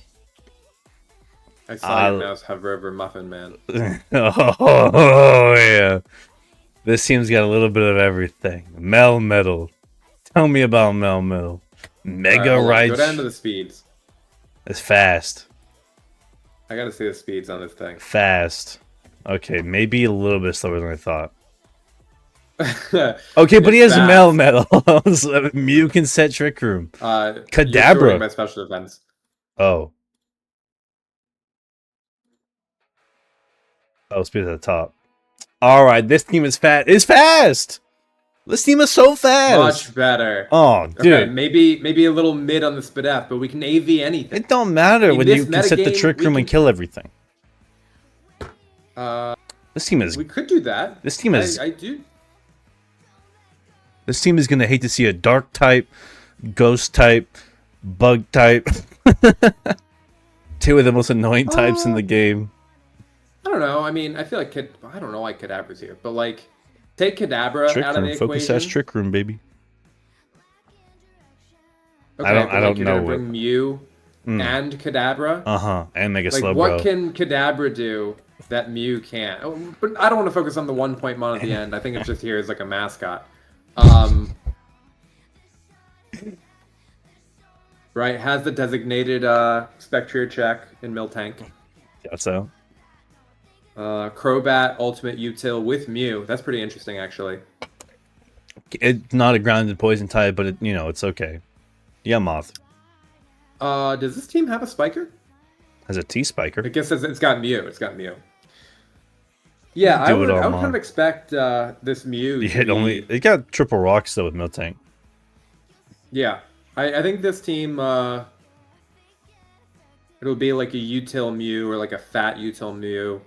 I saw your mouse hover over Muffin Man. Oh, yeah. This team's got a little bit of everything. Melmetal. Tell me about Melmetal. Mega All right, Raichu. go down to the speeds. It's fast. I gotta see the speeds on this thing. Fast. Okay, maybe a little bit slower than I thought. Okay, but he has fast. Melmetal. So Mew can set Trick Room. You're Kadabra. shorting my special defense. Oh. Oh, speed at the top. Alright, this team is fast. It's fast! This team is so fast! Much better. Oh, dude. Okay, maybe a little mid on the Spadef, but we can AV anything. It don't matter In when this you can set the metagame, Trick we Room and can- kill everything. This team is We could do that. This team is I do. This team is gonna hate to see a dark type, ghost type, bug type. Two of the most annoying types in the game. I don't know. I mean, I feel like I don't know why Kadabra's here, but like, take Kadabra Trick out of the Room, focus as equation. Trick Room, baby. Okay, I don't but, like, you're know gonna what- bring Mew and Kadabra. And Mega Like, Slowbro. what can Kadabra do that Mew can't? Oh, but I don't want to focus on the 1 point mon at the end. I think it's just here as like a mascot. Right, has the designated Spectrier check in Miltank. Yeah, so. Crobat Ultimate Util with Mew. That's pretty interesting, actually. It's not a grounded poison type, but it's okay. Yeah, Moth Does this team have a Spiker? has a T-Spiker. I guess it's got Mew. It's got Mew. Yeah, Do I it would all, kind Mom. of expect this Mew. You to hit be- only. It got triple rocks though with Miltank. Yeah, I think this team. It'll be like a Util Mew or like a fat Util Mew.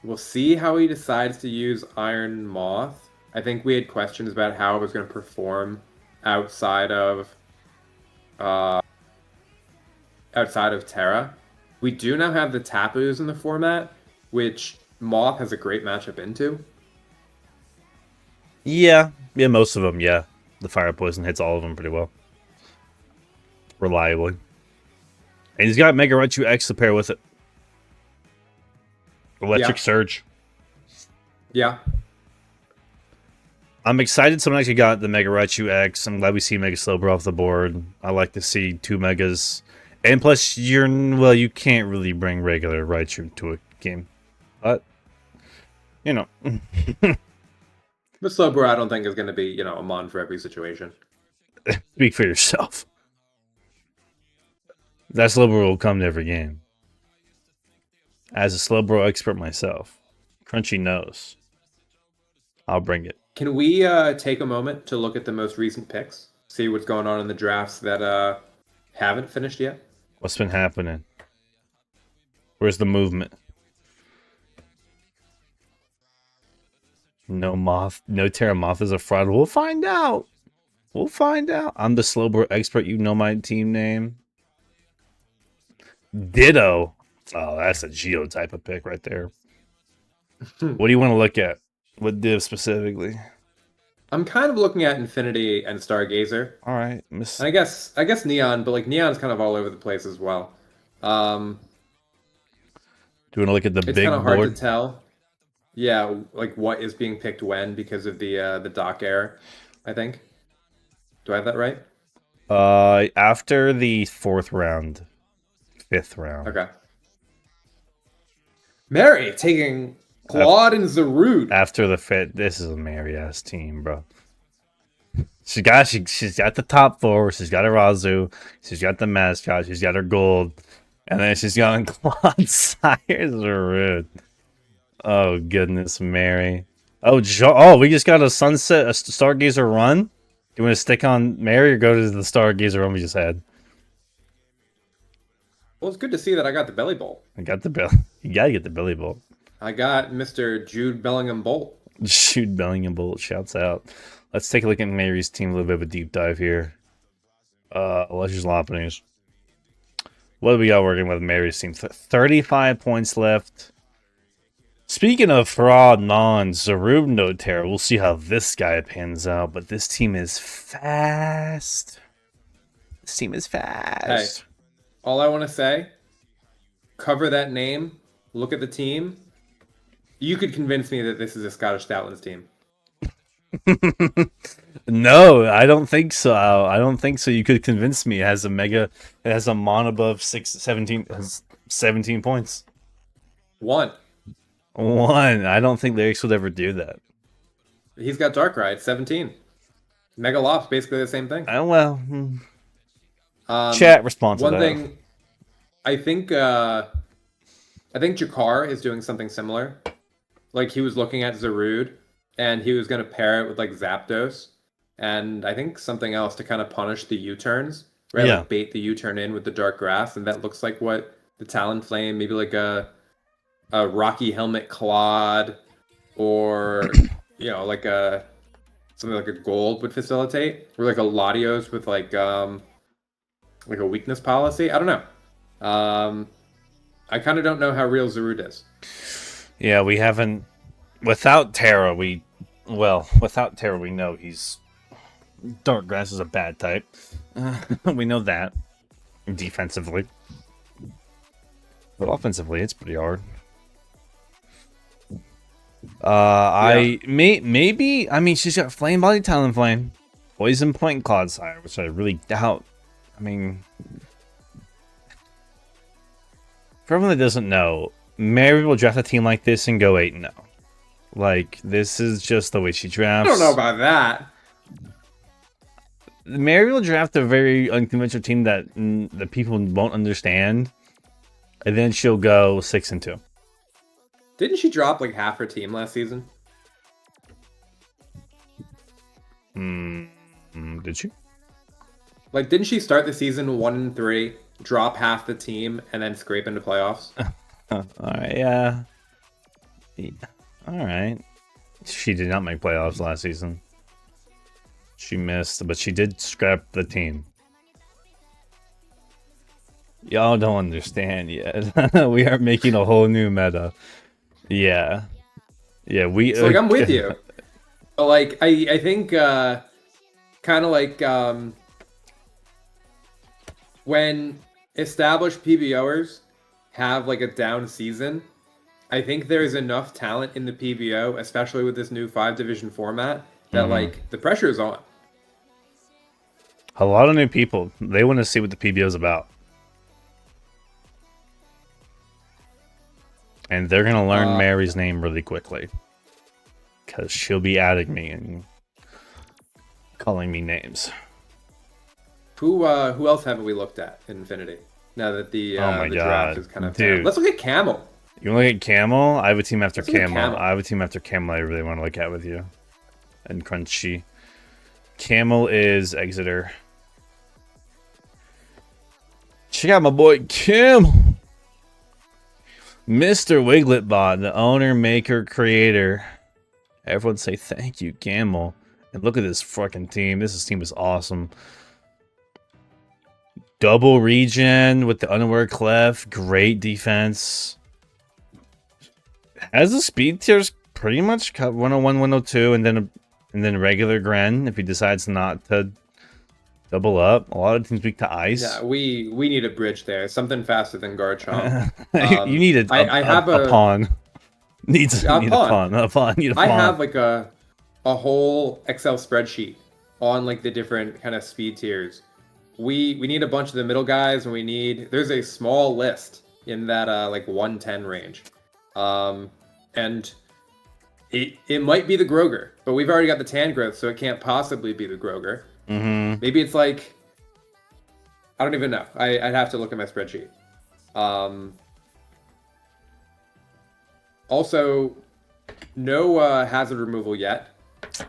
We'll see how he decides to use Iron Moth. I think we had questions about how it was going to perform outside of Terra. We do now have the Tapus in the format, which Moth has a great matchup into. Yeah, most of them. Yeah, the fire poison hits all of them pretty well, reliably. And he's got Mega Raichu X to pair with it. Electric Yeah. Surge. Yeah. I'm excited someone actually got the Mega Raichu X. I'm glad we see Mega Slowbro off the board. I like to see 2 Megas. And plus, you can't really bring regular Raichu to a game. But, you know. But Slowbro, I don't think is going to be, a mon for every situation. Speak for yourself. That Slowbro will come to every game. As a Slowbro expert myself, Crunchy knows. I'll bring it. Can we take a moment to look at the most recent picks? See what's going on in the drafts that haven't finished yet? What's been happening? Where's the movement? No Terra Moth is a fraud. We'll find out. We'll find out. I'm the Slowbro expert. You know my team name. Ditto. Oh, that's a Geo type of pick right there. What do you want to look at? What div specifically? I'm kind of looking at Infinity and Stargazer. All right, And I guess Neon, but like Neon's kind of all over the place as well. Do you want to look at the It's big kind of hard board? to tell. Yeah, like what is being picked when because of the dock error, I think. Do I have that right? After the 4th round, 5th round. Okay. Mary taking Claude and Zarude. After the 5th, this is a merry ass team, bro. She's got the top 4. She's got her Razu. She's got the mascot. She's got her gold, and then she's got Claude Sires Zarude. Oh goodness, Mary. Oh, we just got a Stargazer run. Do you want to stick on Mary or go to the Stargazer run we just had? Well, it's good to see that I got the Belly Bolt. I got the bill. You gotta get the Billy Bolt. I got Mr. Jude Bellingham Bolt. Shoot, Bellingham Bolt shouts out. Let's take a look at Mary's team. A little bit of a deep dive here. Alessia's Lopunnies. What do we got working with Mary's team? 35 points left. Speaking of fraud, Zarude no Terra. We'll see how this guy pans out. But this team is fast. This team is fast. Hey, all I want to say, cover that name, look at the team. You could convince me that this is a Scottish Stoutlands team. No, I don't think so. I don't think so. You could convince me. It has a mon above 17 points. One. I don't think Lyrics would ever do that. He's got Darkrai, 17. Megalops, basically the same thing. Chat response to One that. thing, I think Jakar is doing something similar. Like he was looking at Zarude, and he was going to pair it with like Zapdos, and I think something else to kind of punish the U-turns, right? Yeah. Like bait the U-turn in with the Dark Grass, and that looks like what the Talonflame, maybe like a Rocky Helmet Claude, or like something like a Gold would facilitate, or like a Latios with like a weakness policy. I don't know. I kind of don't know how real Zarude is. Yeah, we haven't. Without Terra, we know he's. Dark Grass is a bad type. We know that. Defensively. But offensively, it's pretty hard. Maybe. I mean, she's got Flame Body, Talonflame, Poison Point, Clodsire, which I really doubt. I mean, for everyone that doesn't know, Mary will draft a team like this and go 8-0. Like, this is just the way she drafts. I don't know about that. Mary will draft a very unconventional team that the people won't understand, and then she'll go 6-2. Didn't she drop like half her team last season? Did she? Like, didn't she start the season 1-3, drop half the team, and then scrape into playoffs? Alright, yeah. Alright. She did not make playoffs last season. She missed, but she did scrap the team. Y'all don't understand yet. We are making a whole new meta. Yeah. Yeah, So, like, I'm with you. But, like, I think, kind of like, when established PBOers have like a down season, I think there's enough talent in the PBO, especially with this new 5-division format, that like the pressure is on. A lot of new people. They want to see what the PBO is about. And they're going to learn Mary's name really quickly. Because she'll be adding me and calling me names. Who else haven't we looked at in Infinity? Now that the draft is kind of dude. down. Let's look at Camel. You want to look at Camel? I have a team after Let's look at Camel. Camel. I have a team after Camel I really want to look at with you. And Crunchy. Camel is Exeter. Check out my boy Camel. Mr. Wigletbot, the owner, maker, creator. Everyone say thank you, Camel. And look at this fucking team. This team is awesome. Double regen with the unaware clef. Great defense. Has the speed tiers pretty much cut 101, 102, and then regular Gren if he decides not to double up. A lot of teams weak to ice. Yeah, we need a bridge there. Something faster than Garchomp. You need a pawn. Need a pawn. I have like a whole Excel spreadsheet on like the different kind of speed tiers. We need a bunch of the middle guys, and there's a small list in that like 110 range. And it might be the Groger, but we've already got the tan growth, so it can't possibly be the Groger. Maybe it's like, I don't even know. I'd have to look at my spreadsheet. Also, no hazard removal yet.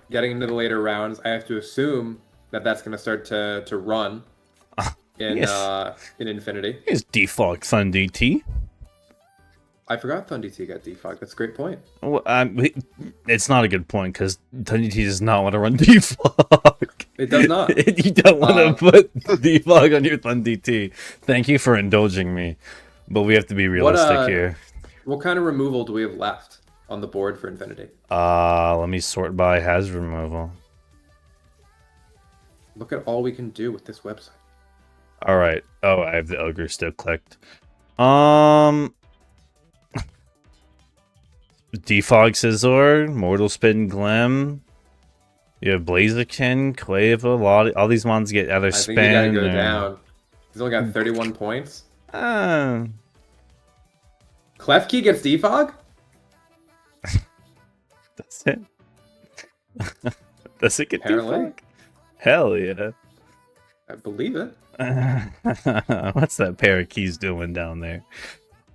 Getting into the later rounds, I have to assume that that's going to start to run in Infinity. Here's Defog Sun DT. I forgot Thunder T got defog. That's a great point. Well, it's not a good point because Thunder T does not want to run defog. It does not. You don't want to put defog on your Thunder T. Thank you for indulging me, but we have to be realistic here. What kind of removal do we have left on the board for Infinity? Let me sort by hazard removal. Look at all we can do with this website. All right. Oh, I have the ogre still clicked. Defog Scizor, Mortal Spin Glim. You have Blaziken, Quava, all these ones get either spin. I think you gotta go down. He's only got 31 points. Klefki gets defog? That's it. Does it get Apparently. defog? Hell yeah. I believe it. What's that pair of keys doing down there?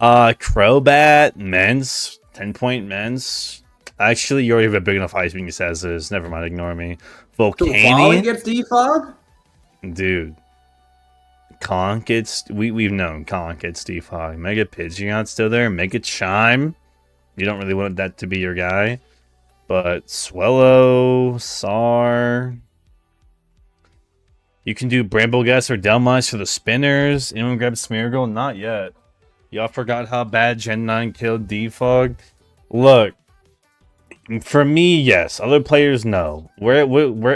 Crobat, Mence, 10-point Mence. Actually, you already have a big enough ice weakness as is. Never mind, ignore me. Volcanion gets defog? Dude. Conk gets... We've known Conk gets defog. Mega Pidgeot's still there. Mega Chime. You don't really want that to be your guy. But Swellow, Sar... You can do Bramblegus or Delmice for the spinners. Anyone grab Smeargle? Not yet. Y'all forgot how bad Gen 9 killed Defog? Look, for me, yes. Other players, no. Where,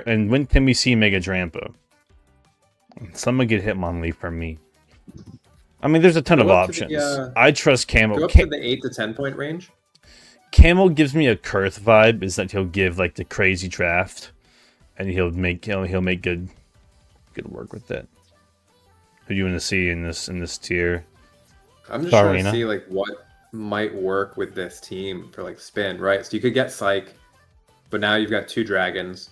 and when can we see Mega Drampa? Someone get Hitmonlee for me. I mean, there's a ton of options. I trust Camel. Go up to the 8 to 10 point range. Camel gives me a Kurth vibe. Is that he'll give like the crazy draft, and he'll make good work with it. Who do you want to see in this tier? I'm just trying to see like what might work with this team for like spin, right? So you could get Psych, but now you've got 2 dragons.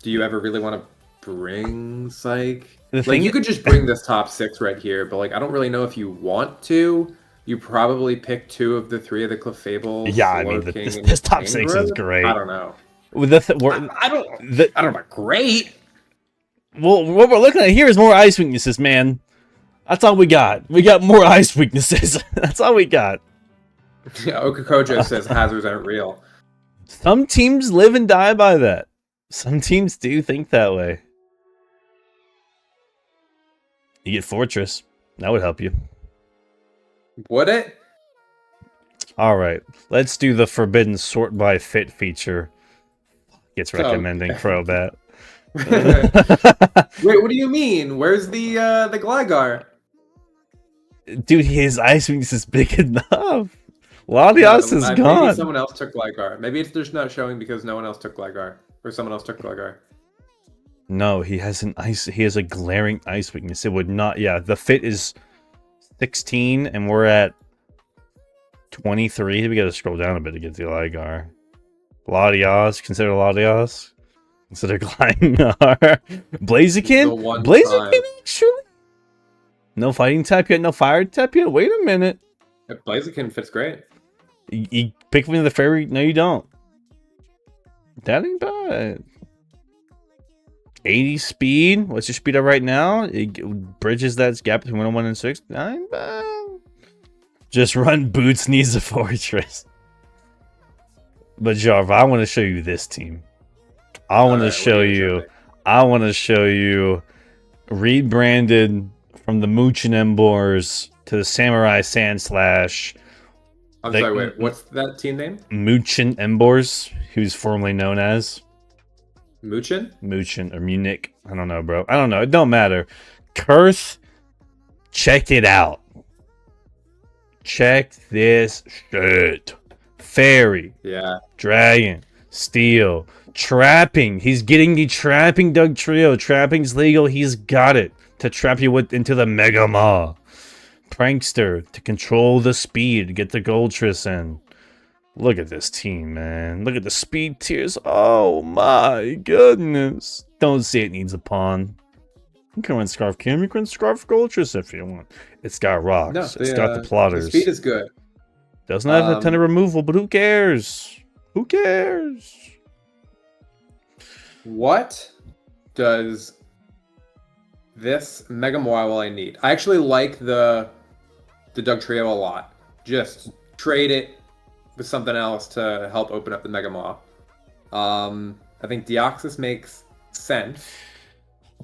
Do you ever really want to bring Psych? Like you could just bring this top 6 right here, but like I don't really know if you want to. You probably pick 2 of the 3 of the Clefable. Yeah, I mean this top 6 is great. I don't know. With I don't know about great. Well, what we're looking at here is more ice weaknesses, man. That's all we got. We got more ice weaknesses. That's all we got. Yeah, Okakojo says hazards aren't real. Some teams live and die by that. Some teams do think that way. You get Fortress. That would help you. Would it? Alright. Let's do the forbidden sort by fit feature. It's recommending Crobat. Wait, what do you mean? Where's the Gligar? Dude, his ice wings is big enough. Latias is Maybe gone. someone else took Gligar. Maybe it's just not showing because no one else took Gligar. Or someone else took Gligar. No, he has an ice. He has a glaring ice weakness. It would not. Yeah, the fit is 16, and we're at 23. We gotta scroll down a bit to get the Ligar. Latias. Consider Latias. Consider Gligar. Blaziken. Blaziken actually. No fighting type yet. No fire type yet. Wait a minute. Blaziken fits great. You pick me the fairy. No, you don't. That ain't bad. 80 speed. What's your speed at right now? It bridges that gap between 101 and 6. Not bad. Just run Boots needs a fortress. But Jarv, I want to show you this team. I want to show you rebranded from the Mooch and Embors to the Samurai Sandslash. I'm sorry, wait, what's that team name? Mooch and Embors, who's formerly known as Muchin or Munich. I don't know, bro. I don't know. It don't matter. Kurth, check it out. Check this shit. Fairy. Yeah. Dragon. Steel. Trapping. He's getting the Trapping Doug Trio. Trapping's legal. He's got it. To trap you into the Mega Maw. Prankster. To control the speed. Get the Goldtris in. Look at this team, man. Look at the speed tiers. Oh my goodness. Don't say it needs a pawn. You can run Scarf Cam. You can run Scarf Goldtris if you want. It's got rocks. No, It's got the plotters. The speed is good. Doesn't have a ton of removal, but who cares? Who cares? What does this Mega Maw I need? I actually like the Doug Trio a lot. Just trade it with something else to help open up the Mega Maw. I think Deoxys makes sense.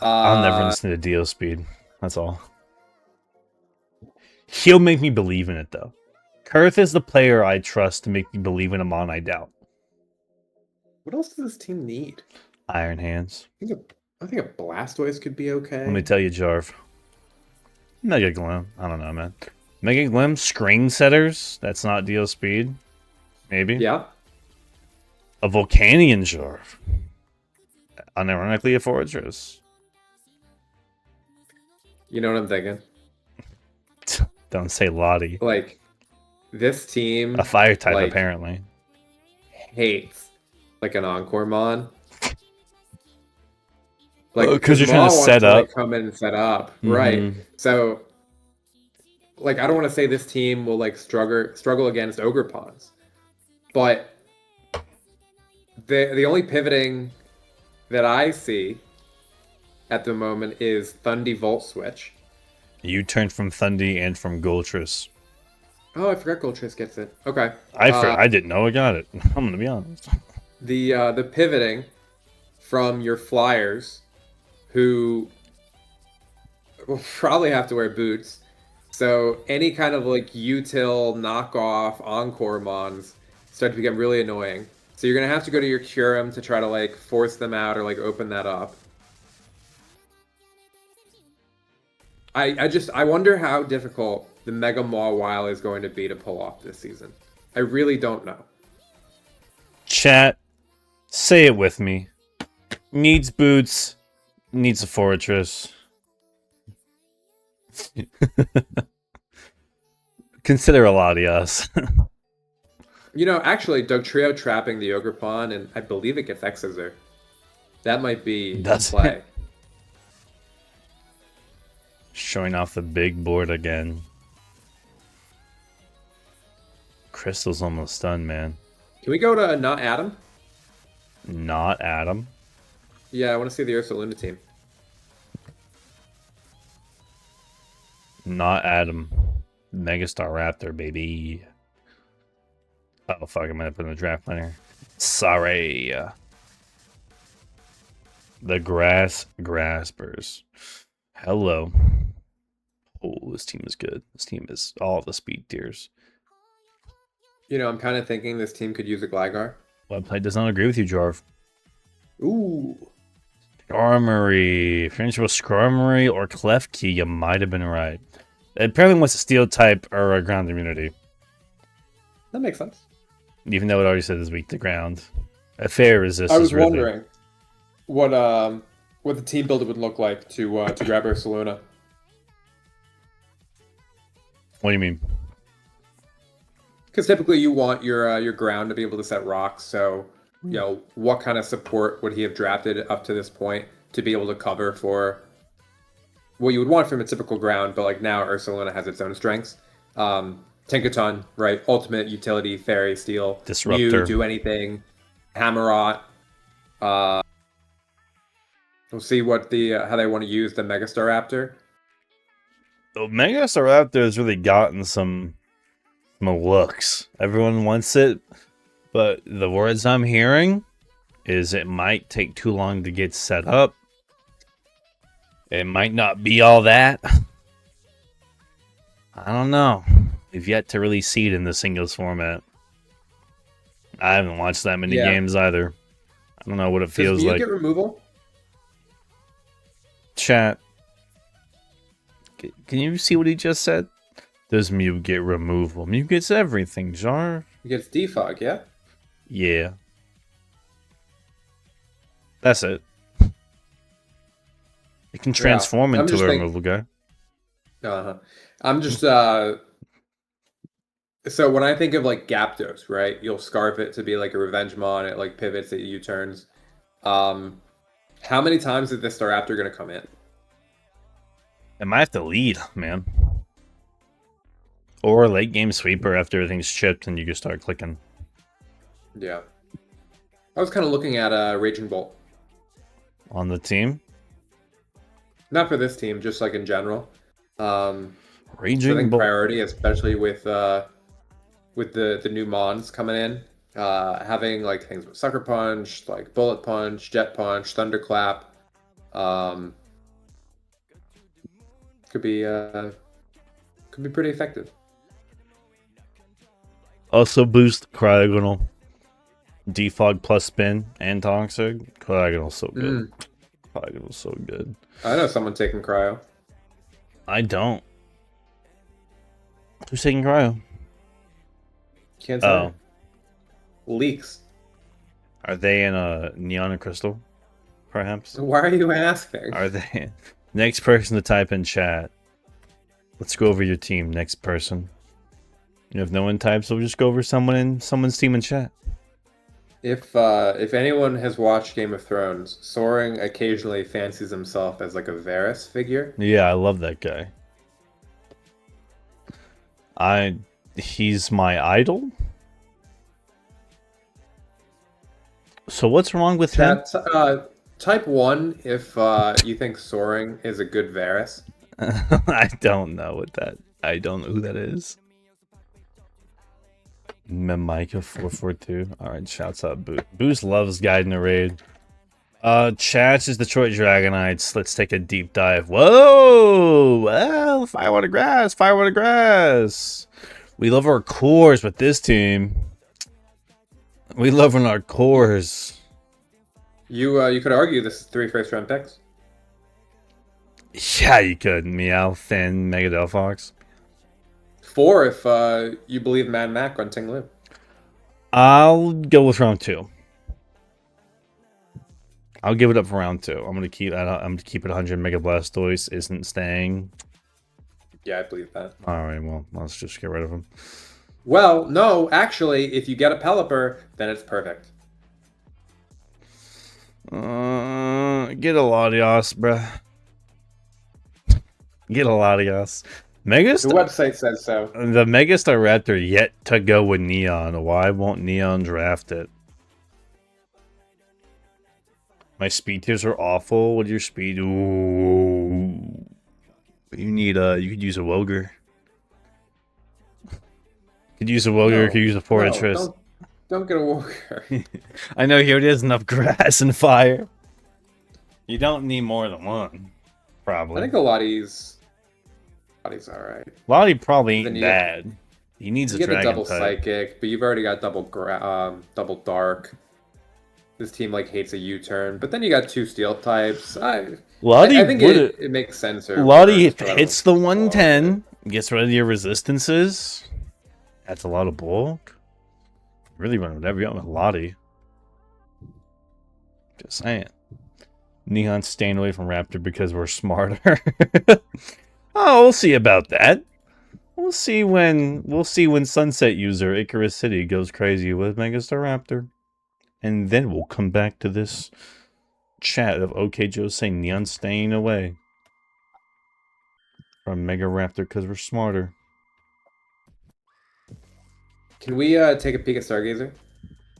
I'll never listen to Dio Speed. That's all. He'll make me believe in it, though. Kurth is the player I trust to make me believe in a mon I doubt. What else does this team need? Iron Hands. I think a Blastoise could be okay. Let me tell you, Jarv. Mega Glim. I don't know, man. Mega Glim, Screen Setters. That's not Dio Speed. Maybe. Yeah. A Volcanion Jarv. Unironically a Fortress. You know what I'm thinking? Don't say Lottie. Like, this team... A Fire type, like, apparently. Hates, like, an Encore Mon. Like, because you're trying to set up. Like, come in and set up. Right. So, like, I don't want to say this team will, like, struggle against Orgerpons. But the only pivoting that I see at the moment is Thundy Volt Switch. You turned from Thundy and from Goldtris. Oh, I forgot Goldtris gets it. Okay. I didn't know I got it. I'm gonna be honest. The pivoting from your Flyers, who will probably have to wear boots. So any kind of like util knockoff Encore Mons start to become really annoying. So you're gonna have to go to your Curum to try to like force them out or like open that up. I wonder how difficult the Mega Mawile is going to be to pull off this season. I really don't know. Chat, say it with me. Needs boots, needs a fortress. Consider a lot of us. You know, actually, Doug Trio trapping the Orgerpon, and I believe it gets Exezer. That might be in play. Showing off the big board again. Crystal's almost done, man. Can we go to not Adam? Not Adam? Yeah, I want to see the Ursaluna team. Not Adam. Megastar Raptor, baby. Oh, fuck, I'm gonna put in the draft planner. Sorry. The Grass Graspers. Hello. Oh, this team is good. This team is all the speed tiers. You know, I'm kind of thinking this team could use a Gligar. Website does not agree with you, Jarv. Ooh. Skarmory. If you're into a Skarmory or Klefki, you might have been right. It apparently wants a steel type or a ground immunity. That makes sense. Even though it already said it's weak to ground. A fair resist I was is really... wondering what the team builder would look like to grab Ursaluna. What do you mean? Because typically you want your ground to be able to set rocks. So, you know, what kind of support would he have drafted up to this point to be able to cover for what you would want from a typical ground? But like now, Ursaluna has its own strengths. Tinkaton, right? Ultimate utility, fairy, steel, Disruptor. Mew, do anything, Hammerot. We'll see what how they want to use the Megastar Raptor. The Megastar Raptor has really gotten some looks. Everyone wants it, but the words I'm hearing is it might take too long to get set up. It might not be all that. I don't know. We've yet to really see it in the singles format. I haven't watched that many games either. I don't know what it feels like. Does Mew get removal? Chat. Can you see what he just said? Does Mew get removal? Mew gets everything, Jar. He gets defog, yeah? Yeah. That's it. It can transform into a removal guy. I'm just so when I think of like Gyapdos, right? You'll scarf it to be like a revenge mon. It like pivots at U-turns. How many times is this Staraptor gonna come in? It might have to lead, man. Or late game sweeper after everything's chipped and you can start clicking. Yeah. I was kind of looking at Raging Bolt. On the team? Not for this team, just like in general. Raging I think Bolt. priority, especially with the new mons coming in, having like things with Sucker Punch, like Bullet Punch, Jet Punch, Thunderclap, could be pretty effective. Also boost Cryogonal. Defog plus spin and toxic. Cryogonal's so good. Cryogonal's so good. I know someone taking Cryo. I don't. Who's taking Cryo? Can't say. Leaks. Are they in a Neon and Crystal? Perhaps? Why are you asking? Are they? Next person to type in chat. Let's go over your team. Next person. If no one types, we'll just go over someone's team in chat. If anyone has watched Game of Thrones, Soaring occasionally fancies himself as like a Varys figure. Yeah, I love that guy. He's my idol. So what's wrong with him? Type 1 if you think Soaring is a good Varys. I don't know I don't know who that is. Mimika 442. Alright, shouts out Boost. Boost loves guiding the raid. Chats is Detroit Dragonites. Let's take a deep dive. Whoa! Well, Firewater Grass, Firewater Grass. We love our cores with this team. We love our cores. You could argue this is 3 first-round picks. Yeah, you could. Meowth and Mega Delphox. 4 if you believe Mad Mac on Ting-Lu. I'll go with round 2. I'll give it up for round 2. I'm gonna keep it 100. Mega Blastoise isn't staying. Yeah, I believe that. All right, well, let's just get rid of him. Well, no, actually, if you get a Pelipper, then it's perfect. Get a Latios, bruh. Get a Latios. Megastar. The website says so. The Megastar Raptor yet to go with Neon. Why won't Neon draft it? My speed tiers are awful. What your speed? Ooh. You need you could use a Woger. Could use a Woger, could use a 4-inch. Don't get a Woger. I know he already has enough grass and fire. You don't need more than one. Probably. I think a Lottie's alright. Lottie probably ain't bad. He needs a dragon type. You get the double psychic, but you've already got double dark. This team like hates a U-turn, but then you got 2 steel types. I think it makes sense. Lottie hits the 110 Gets rid of your resistances. That's a lot of bulk. Really run whatever you want with Lottie. Just saying. Neon staying away from Raptor because we're smarter. Oh, we'll see about that. We'll see when Sunset user Icarus City goes crazy with Megastar Raptor. And then we'll come back to this chat of OK Joe saying Neon staying away from Mega Raptor because we're smarter. Can we take a peek at Stargazer?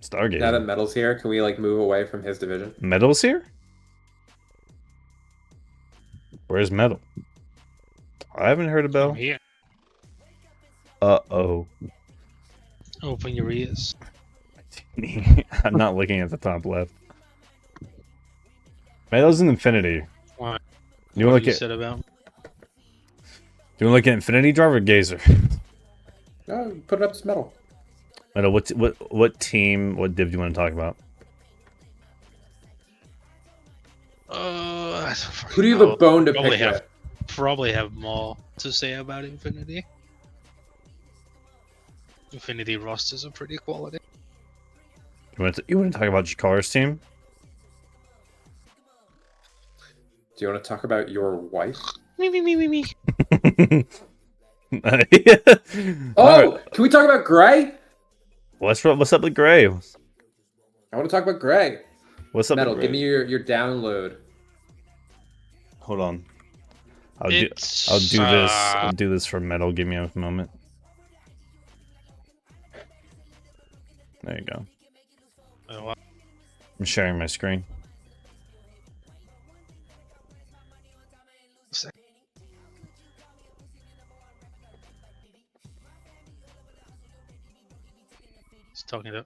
Stargazer. Now that Metal's here, can we like move away from his division? Metal's here? Where's Metal? I haven't heard a bell. I'm here. Uh-oh. Open your ears. I'm not looking at the top left. Metal's in Infinity. What? You What want to you look at? said about? Do you want to look at Infinity Drive or Gazer? Put it up to Metal. Metal, what team? What div do you want to talk about? I don't Who do you know. have a bone to Probably pick have- with? Probably have more to say about Infinity. Infinity rosters are pretty quality. You want to talk about Jakara's team? Do you want to talk about your wife? Me. Oh, can we talk about Gray? What's up with Gray? I want to talk about Gray. What's up Metal, with Gray? give me your download. Hold on. I'll It's, do this. I'll do this for Metal. Give me a moment. There you go. Oh, I'm sharing my screen. He's talking to.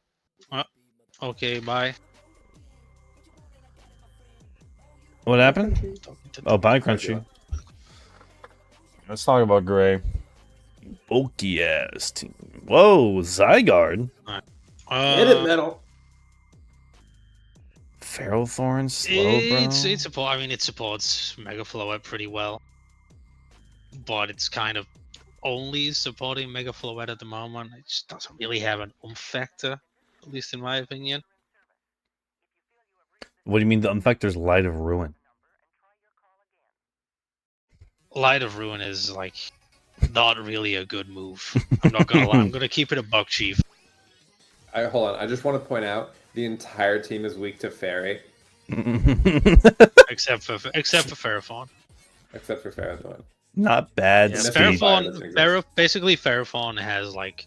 Okay, bye. What happened? Talking to Oh, bye, Crunchy. Let's talk about Gray. Bulky ass team. Whoa, Zygarde. Hit it, Metal. Feral Thorn, slow, bro. it supports Mega Floette pretty well, but it's kind of only supporting Mega Floette at the moment. It just doesn't really have an factor, at least in my opinion. What do you mean the Factor's Light of Ruin? Light of Ruin is like not really a good move. I'm not gonna lie. I'm gonna keep it a buck, Chief. Hold on. I just want to point out the entire team is weak to Fairy, except for Ferrophone. except for Ferrothorn. Not bad Yeah, speed. basically Ferrophone has like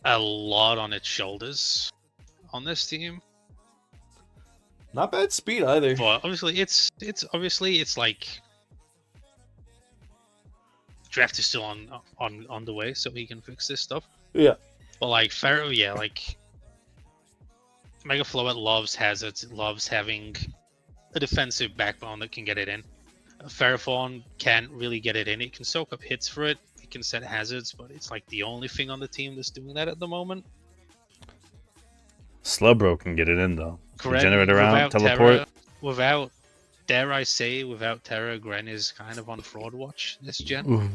a lot on its shoulders on this team. Not bad speed either. But obviously it's like draft is still on the way, so he can fix this stuff. Yeah. But like like Mega Floette loves hazards, loves having a defensive backbone that can get it in. Ferrophone can't really get it in. It can soak up hits for it. It can set hazards, but it's like the only thing on the team that's doing that at the moment. Slowbro can get it in though. Correct. Generate around, Without teleport. Terra, without, dare I say, without Terra, Gren is kind of on fraud watch this gen.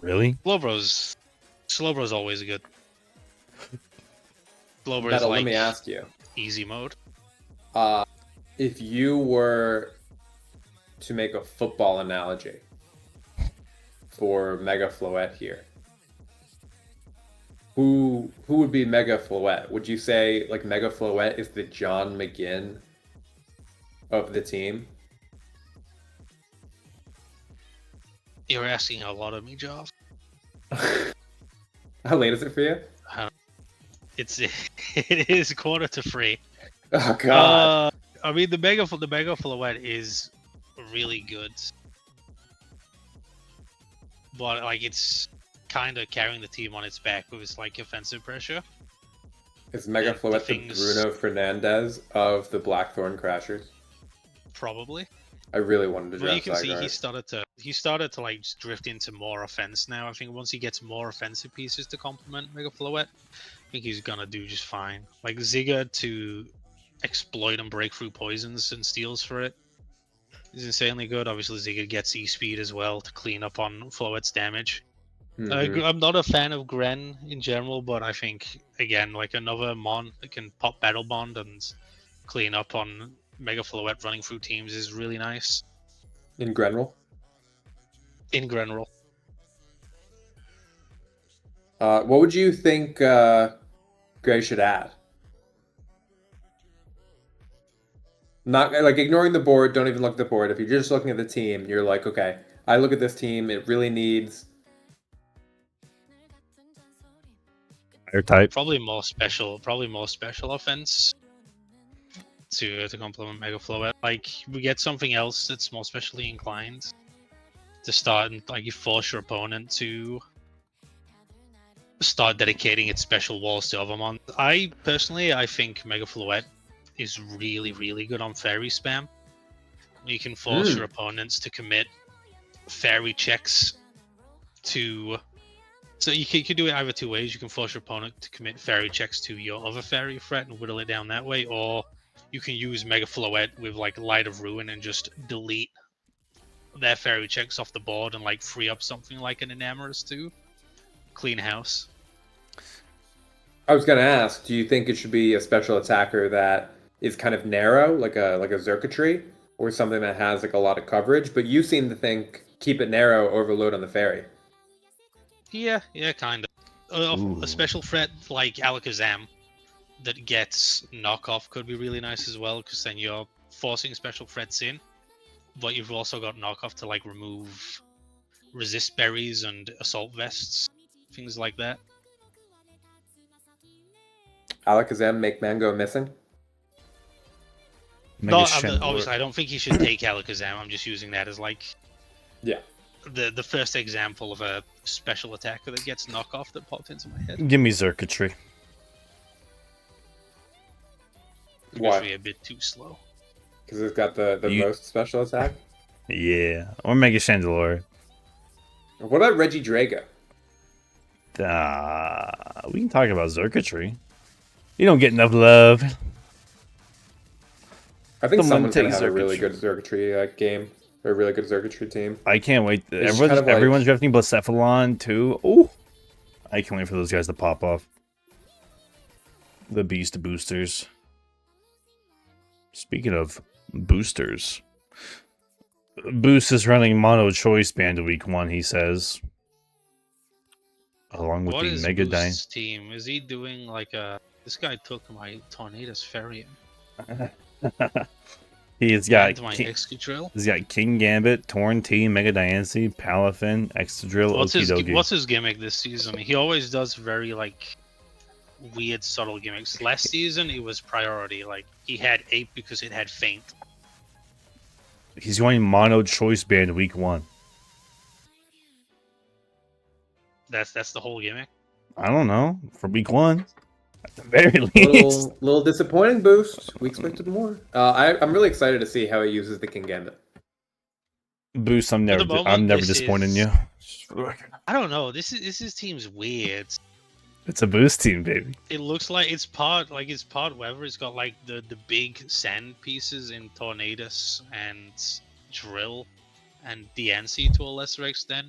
Really? Slowbro's always good. Slowbro is Metal, like let me ask you. easy mode. If you were to make a football analogy for Mega Floette here, who would be Mega Floette? Would you say like Mega Floette is the John McGinn of the team? You're asking a lot of me, Joff. How late is it for you? It is 2:45. Oh God! I mean the Mega Floette is really good, but like it's kind of carrying the team on its back with its like offensive pressure. Is Mega the Floette the things- Bruno Fernandez of the Blackthorn Crashers? Probably. I really wanted to Well, you draft can see Zygarde. he started to like just drift into more offense now. I think once he gets more offensive pieces to complement Mega Floette, I think he's gonna do just fine. Like Zigga to exploit and break through poisons and steals for it. is insanely good. Obviously, Ziggy gets E-Speed as well to clean up on Floet's damage. Mhm. I'm not a fan of Gren in general, but I think, again, like another Mon that can pop Battle Bond and clean up on Mega Floet running through teams is really nice. In general. In general. What would you think Gray should add? Not like ignoring the board, don't even look at the board. If you're just looking at the team, you're like, okay, I look at this team, it really needs Fire type. Probably more special offense to complement Mega Floet. Like, we get something else that's more specially inclined to start, and like you force your opponent to start dedicating its special walls to other mons. I think Mega Floet is really, really good on fairy spam. You can force your opponents to commit fairy checks to. So you can do it either two ways. You can force your opponent to commit fairy checks to your other fairy threat and whittle it down that way, or you can use Mega Floet with like Light of Ruin and just delete their fairy checks off the board and like free up something like an Enamorous to clean house. I was gonna ask, do you think it should be a special attacker that is kind of narrow, like a Xurkitree, or something that has like a lot of coverage? But you seem to think keep it narrow, overload on the fairy. Yeah, kind of. A special threat like Alakazam that gets knockoff could be really nice as well, because then you're forcing special threats in, but you've also got knockoff to like remove resist berries and assault vests, things like that. Alakazam make Mango missing? Obviously, I don't think he should take Alakazam. I'm just using that as like the first example of a special attacker that gets knockoff that popped into my head. Give me Xurkitree. Why? Be a bit too slow. Because it's got the most special attack? Yeah. Or Mega Chandelure. What about Regidrago? We can talk about Xurkitree. You don't get enough love. I think Someone someone's going to take have a really Xurkitree. good Xurkitree game. Or a really good Xurkitree team. I can't wait. It's kind of like- Everyone's drafting Blacephalon too. Ooh. I can't wait for those guys to pop off. The Beast boosters. Speaking of boosters. Boost is running Mono Choice Band week 1, he says. Along with What the is Mega Boost's team? Is he doing like a... This guy took my Tornadus Fairy. He's got my King, Excadrill. he's got King Gambit, Torn T, Mega Diancie, Palafin, Excadrill, Okidogi. What's his gimmick this season? He always does very like weird, subtle gimmicks. Last season, it was priority. Like he had Ape because it had Faint. He's going Mono Choice Band week 1. That's the whole gimmick. I don't know. For week 1. At the very least. Little disappointing Boost. We expected more. I'm really excited to see how he uses the King Gambit. Boost, I'm never disappointing you. I don't know. This team's weird. It's a Boost team, baby. It looks like it's part weather. It's got like the big sand pieces in Tornadus and Drill and Diancie to a lesser extent.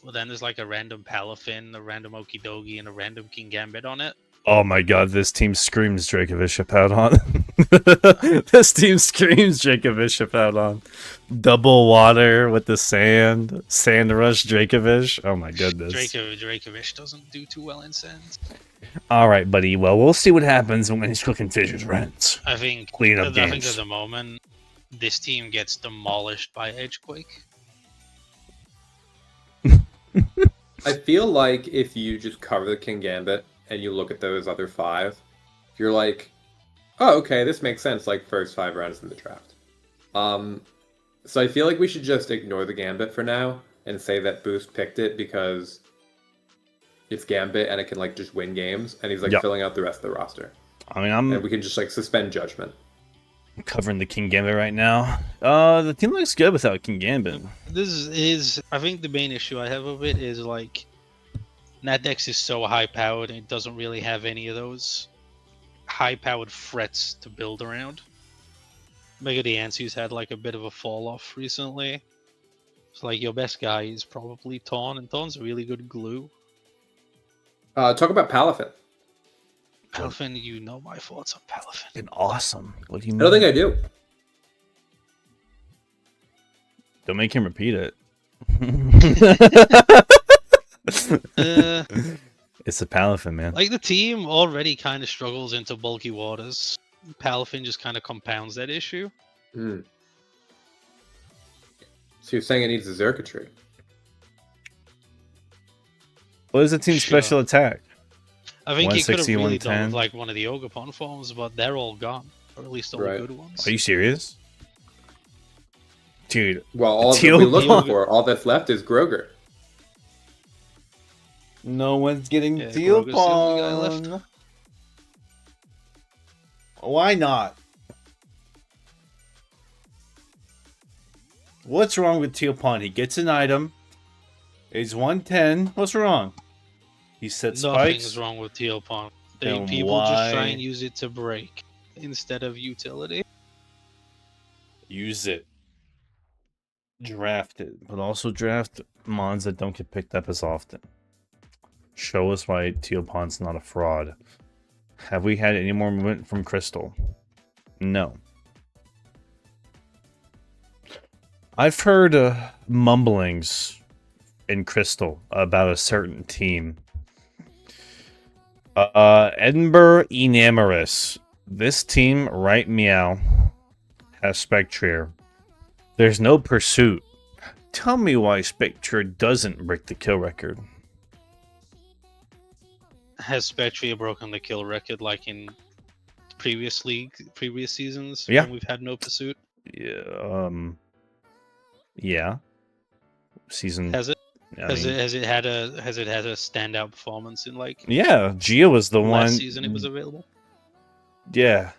Well, then there's like a random Palafin, a random Okidogi, and a random King Gambit on it. Oh my god, this team screams Dracovish out on. This team screams Dracovish out on. Double water with the sand rush Dracovish. Oh my goodness. Dracovish doesn't do too well in sand. Alright, buddy. Well, we'll see what happens when he's cooking Fisher's Rents. I think Clean up I think games. at the moment, this team gets demolished by Edgequake. I feel like if you just cover the King Gambit and you look at those other 5, you're like, oh, okay, this makes sense, like first 5 rounds in the draft. So I feel like we should just ignore the Gambit for now and say that Boost picked it because it's Gambit and it can like just win games, and he's like filling out the rest of the roster. I mean, And we can just like suspend judgment. I'm covering the King Gambit right now. The team looks good without King Gambit. This is, I think the main issue I have of it is like, Natdex is so high powered and it doesn't really have any of those high powered threats to build around. Mega Diancy's had like a bit of a fall off recently. So like your best guy is probably Torn, and Torn's a really good glue. Talk about Palafin. Palafin, you know my thoughts on Palafin. And awesome. What do you I mean? don't think I do. Don't make him repeat it. It's a Palafin, man. Like the team already kind of struggles into bulky waters. Palafin just kind of compounds that issue. So you're saying it needs a Xurkitree? What is the team's Sure. special attack? I think he could have 160, really done 110. with like one of the Orgerpon forms, but they're all gone. Or at least all Right. the good ones. Are you serious? Dude, Well, all that Teal we're looking Pon- for, all that's left is Groger. no one's getting Yeah, Teal Grogu's the only guy left. Pon. Why not? What's wrong with Teal Pon? He gets an item. He's 110. What's wrong? He sets Nothing's spikes. wrong with Teal Pon. Then People just try why- and use it to break instead of utility. Use it. Draft it. But also draft mons that don't get picked up as often. Show us why Teal Pon's not a fraud. Have we had any more movement from Crystal? No. I've heard mumblings in Crystal about a certain team. Edinburgh Enamoris. This team, right meow, has Spectrier. There's no pursuit. Tell me why Spectrier doesn't break the kill record. Has Spectria broken the kill record like in previous seasons? Yeah. When we've had no pursuit. Yeah. Yeah. Season. Has it? I Has mean, it had a standout performance in like Yeah, Geo was the last one. season it was available? Yeah.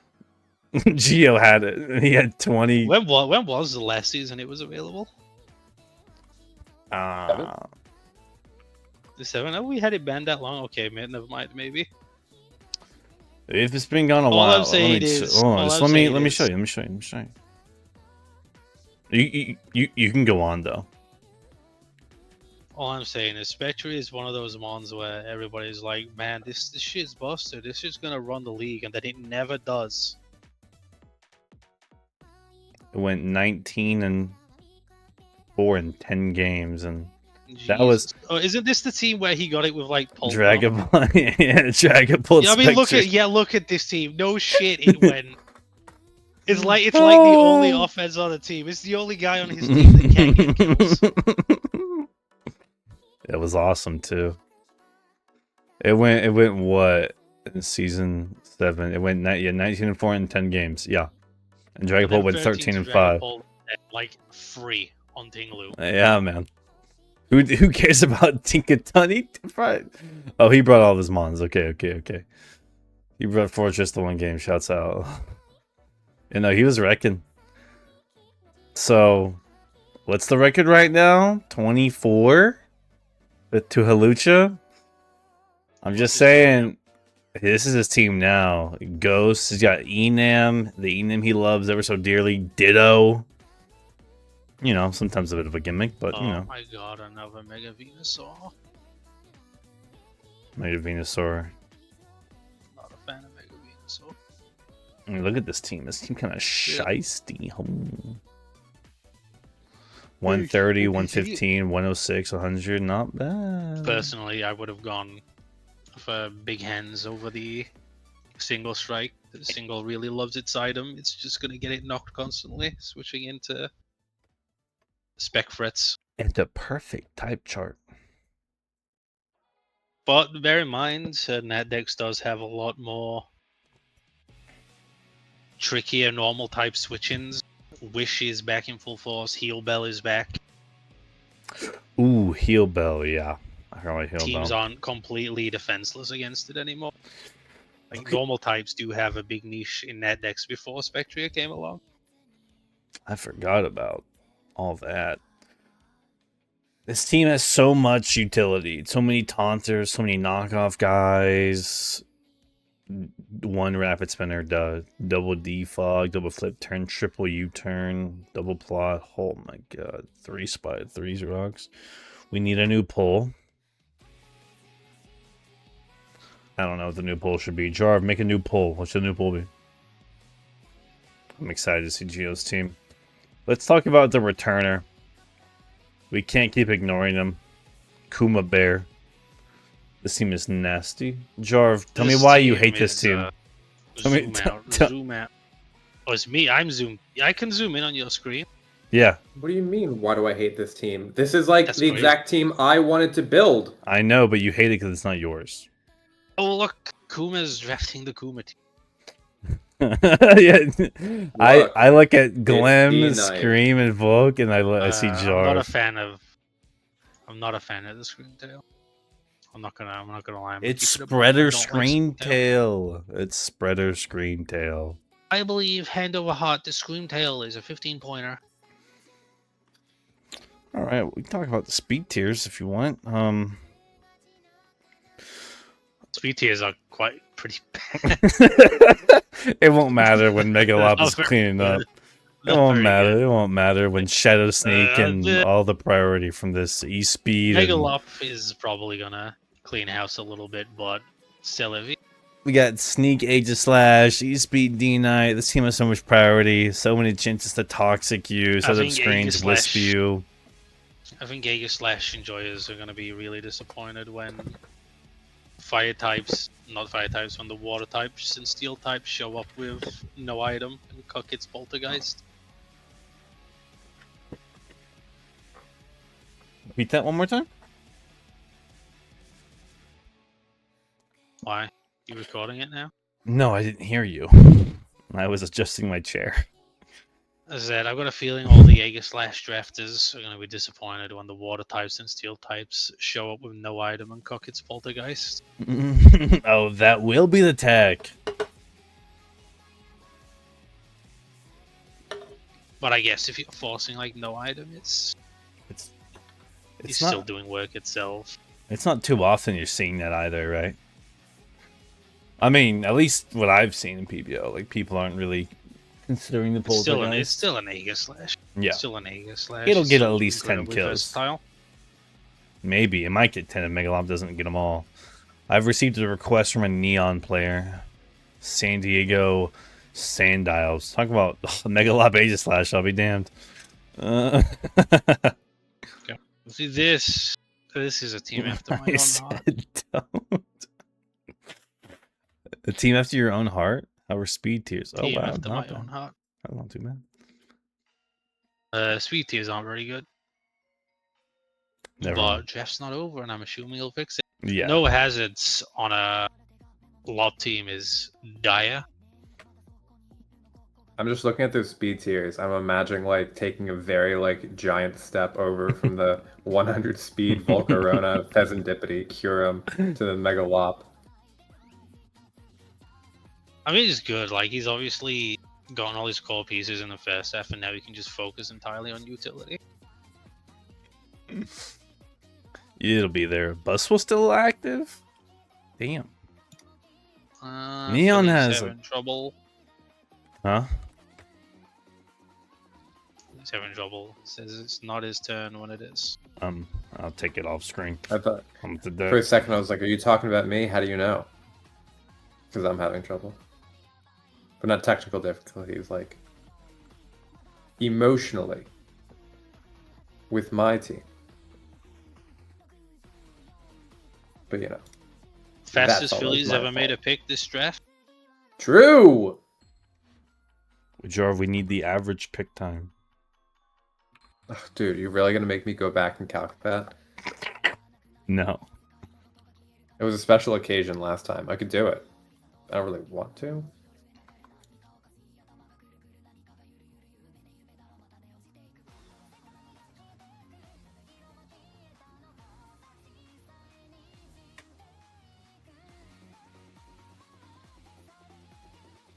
Geo had it. He had 20. When was the last season it was available? The 7? Oh, we had it banned that long. Okay, man, never mind. Maybe. If it's been gone a All while, I'm saying let me, is- hold on, all just I'm let me saying show is- you. Let me show you. You can go on though. All I'm saying is Spectre is one of those mons where everybody's like, man, this shit's busted. This shit's gonna run the league, and then it never does. It went 19-4 in 10 games, and that was- Jesus. Oh, isn't this the team where he got it with like Pulp? Dragon. Yeah, Dragon pulled. Yeah, I mean, Spectre. look at this team. No shit, it went. It's like the only offense on the team. It's the only guy on his team that can't get kills. It was awesome too. It went what in season 7? It went 19-4 in 10 games. Yeah, and Dragon Ball went 13-5. Like free on Tinglu. Yeah, man. Who cares about Tinkatani? Oh, he brought all of his mons. Okay. He brought Fortress to one game. Shouts out. You know, he was wrecking. So, what's the record right now? 24 to Halucha. I'm just saying, this is his team now. Ghost. He's got Enam, the Enam he loves ever so dearly. Ditto. You know, sometimes a bit of a gimmick, but you know. Oh my god, another Mega Venusaur. Mega Venusaur. Not a fan of Mega Venusaur. I mean, look at this team. This team kind of shisty. 130, 115, 106, 100. Not bad. Personally, I would have gone for Big Hands over the single strike. The single really loves its item. It's just going to get it knocked constantly, switching into spec threats. And a perfect type chart. But bear in mind, Natdex does have a lot more trickier normal type switch-ins. Wish is back in full force. Heal Bell is back. Ooh, Heal Bell, yeah. I forgot about Heal Teams Bell. aren't completely defenseless against it anymore. Like normal types do have a big niche in Natdex before Spectria came along. I forgot about all that. This team has so much utility. So many taunters, so many knockoff guys. one rapid spinner, double defog, double flip turn, triple U-turn, double plot. Oh my god, 3 spot, 3 rocks. We need a new pull. I don't know what the new pull should be. Jarv, make a new pull. What should the new pull be? I'm excited to see Geo's team. Let's talk about the returner. We can't keep ignoring him. Kuma Bear. This team is nasty. Jarv, tell me why you hate this team. Zoom out. Oh, it's me. I'm zoomed. I can zoom in on your screen. Yeah. What do you mean, why do I hate this team? This is like That's the crazy. exact team I wanted to build. I know, but you hate it because it's not yours. Oh, look. Kuma's drafting the Kuma team. Yeah. I look at Glim, D9. Scream, and Volk, and I see I'm not a Jarv. fan of. I'm not a fan of the screen tail. I'm not gonna lie. I'm gonna It's keep it a buck. I spreader don't like screen tail. tail. It's spreader screen tail. I believe hand over heart. The scream tail is a 15-pointer. All right, we can talk about the speed tiers if you want. Speed tiers are quite pretty bad. It won't matter when Megalop is Not very cleaning up. good. It Not won't very matter. good. It won't matter when Shadow Sneak and the- all the priority from this E-Speed. and Megalop is probably gonna clean house a little bit, but still, if We got Sneak, Aegis, E-Speed, D-Knight. This team has so much priority. So many chances to toxic you, set up think screens, Aegis wisp you. I think Aegis Slash enjoyers are gonna be really disappointed when fire types, not fire types, when the water types and steel types show up with no item and cock its poltergeist. Repeat that one more time? Why? You recording it now? No, I didn't hear you. I was adjusting my chair. As I said, I've got a feeling all the Aegis Slash drafters are going to be disappointed when the water types and steel types show up with no item and cock its poltergeist. Oh, that will be the tech. But I guess if you're forcing like no item, it's It's still not. doing work itself. It's not too often you're seeing that either, right? I mean, at least what I've seen in PBO, like people aren't really considering the It's still, poltergeist. it's still an Aegis Slash. Yeah, It's still an Aegis Slash. It'll It's get still at least 10 incredibly kills. versatile. maybe it might get 10 if Megalop doesn't get them all. I've received a request from a Neon player, San Diego Sandials. Talk about Megalop Aegis Slash. I'll be damned. See, this is a team after my I own said heart. don't. A team after your own heart? How are speed tiers? Oh Team wow, after my not own bad. heart. That's not too bad. Speed tiers aren't very good. Never But mind. Jeff's not over, and I'm assuming he'll fix it. Yeah. No hazards on a lob team is dire. I'm just looking at those speed tiers. I'm imagining like taking a very like giant step over from the 100 speed Volcarona, Fezandipiti, Curum to the Megalop. I mean, he's good. Like, he's obviously gotten all his core pieces in the first half, and now he can just focus entirely on utility. It'll be there. Bus was still active? Damn. Neon Philly's has having trouble. Huh? He's having trouble. Says it's not his turn when it is. I'll take it off screen. I thought I'm to for a second I was like, "Are you talking about me? How do you know?" Because I'm having trouble, but not technical difficulties, like emotionally with my team. But you know, Fastest That's always Phillies my ever made a fault. pick this draft. true. Jarv, we need the average pick time. Ugh, dude, you're really gonna make me go back and calculate that? No. It was a special occasion last time. I could do it. I don't really want to.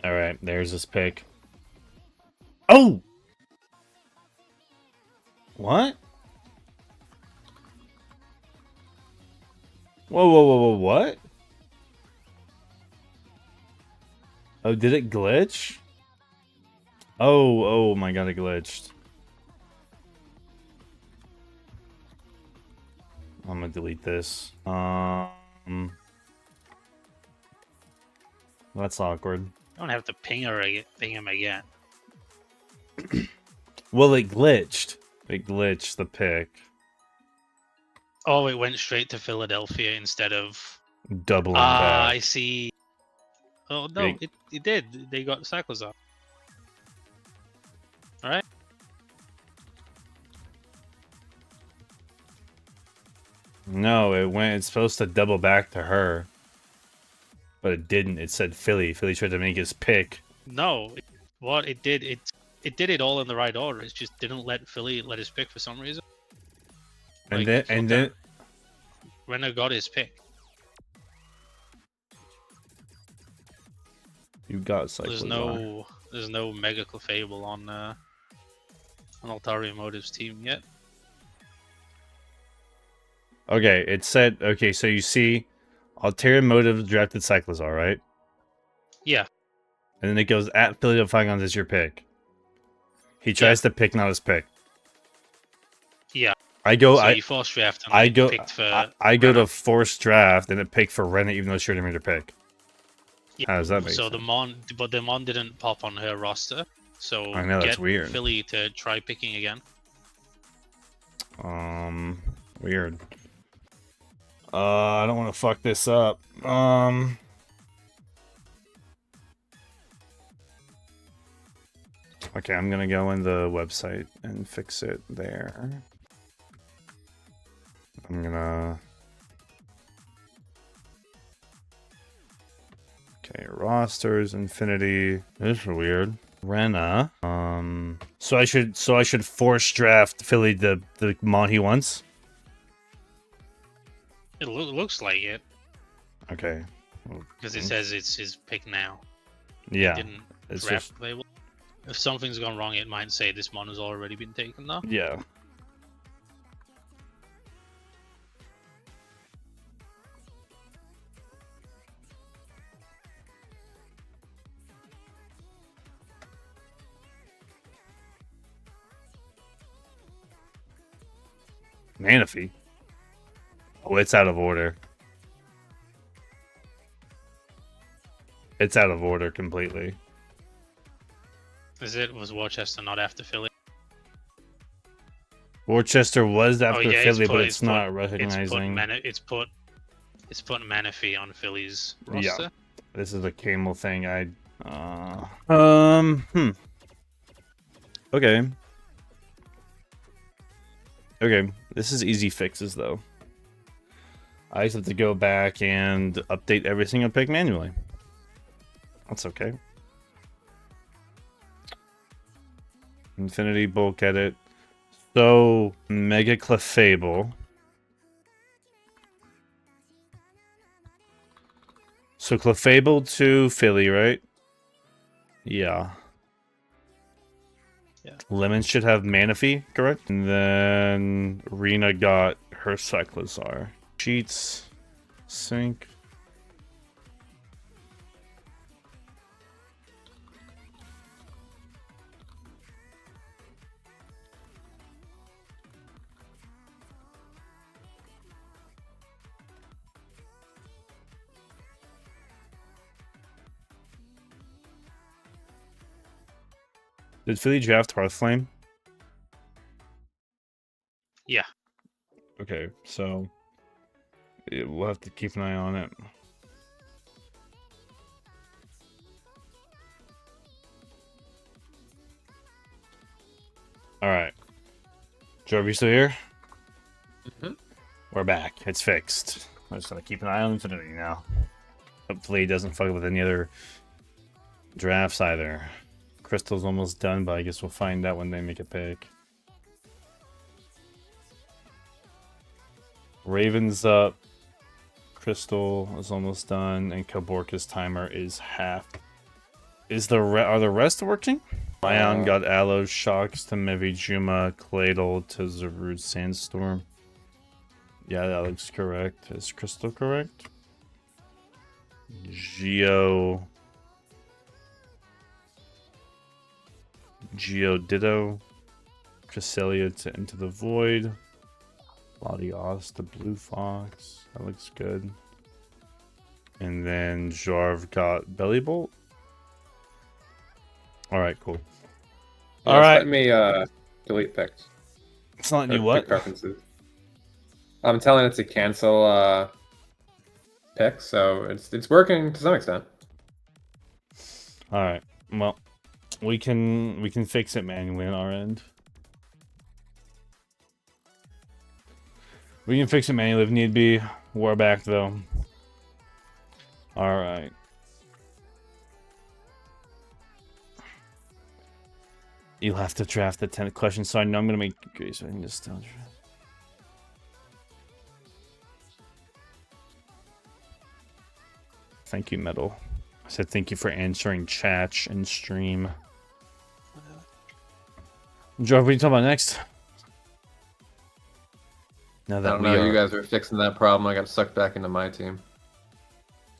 Alright, there's this pick. Oh! What? Whoa, what? Oh, did it glitch? Oh my god, it glitched. I'm gonna delete this. That's awkward. I don't have to ping him again. Well, it glitched. It glitched the pick. Oh, it went straight to Philadelphia instead of Doubling back. I see. Oh no, it did. They got Cyclozar. Alright. No, it's supposed to double back to her. But it didn't. It said Philly. Philly tried to make his pick. No, what it did, it did it all in the right order. It just didn't let Philly let his pick for some reason. And then Renner got his pick. You got Cyclozar. There's no Mega Clefable on Altaria Motive's team yet. Okay, it said, okay, so you see Altaria Motive drafted Cyclozar, right? Yeah. And then it goes at Philly of Figons is your pick. He tries to pick not his pick. Yeah. I go So you force draft and I go picked for I go Renner. to force draft and it picked for Renna even though she already made her pick. Yeah. How does that make So sense? the Mon didn't pop on her roster. So I know, that's get weird. Philly to try picking again. Weird. I don't want to fuck this up. Okay, I'm gonna go in the website and fix it there. I'm gonna... Okay, rosters, Infinity. This is weird. Renna. So I should force draft Philly the Mon he wants? It looks like it Okay. because it says it's his pick now. Yeah. It didn't It's draft just... label. If something's gone wrong, it might say this Mon has already been taken though. Yeah. Manaphy. Oh, it's out of order. It's out of order completely. Was Worcester not after Philly? Worcester was after yeah, Philly, but it's not recognizing. It's put Manaphy on Philly's Yeah. roster. This is a camel thing. Okay. Okay, this is easy fixes though. I just have to go back and update every single pick manually. That's okay. Infinity bulk edit. So Mega Clefable. So Clefable to Philly, right? Yeah. Yeah. Lemon should have Manaphy, correct? And then Rena got her Cyclozar. Cheats. Sync. Did Philly draft Hearthflame? Yeah. Okay, so we'll have to keep an eye on it. Alright. Joe, are you still here? Mm-hmm. We're back. It's fixed. I just gotta keep an eye on Infinity now. Hopefully it doesn't fuck with any other drafts either. Crystal's almost done, but I guess we'll find out when they make a pick. Raven's up. Crystal is almost done, and Kaborka's timer is half. Are the rest working? Ion got Aloe, Shocks to Mevijuma, Cladle to Zarud Sandstorm. Yeah, that looks correct. Is Crystal correct? Geo Geoditto, Cresselia to Into the Void, Latios to Blue Fox. That looks good. And then Jarv got Bellybolt. All right, cool. Yeah, All right. Let me delete picks. It's not Or you what? pick preferences. I'm telling it to cancel picks, so it's working to some extent. All right. Well, we can fix it manually on our end. We can fix it manually if need be. We're back though. All right. You'll have to draft the 10th question, so I know I'm gonna make okay, so I can just draft. Thank you, Metal. I said thank you for answering chat and stream. Joe, what are you talking about next? Now I that don't we know. are, You guys are fixing that problem. I got sucked back into my team.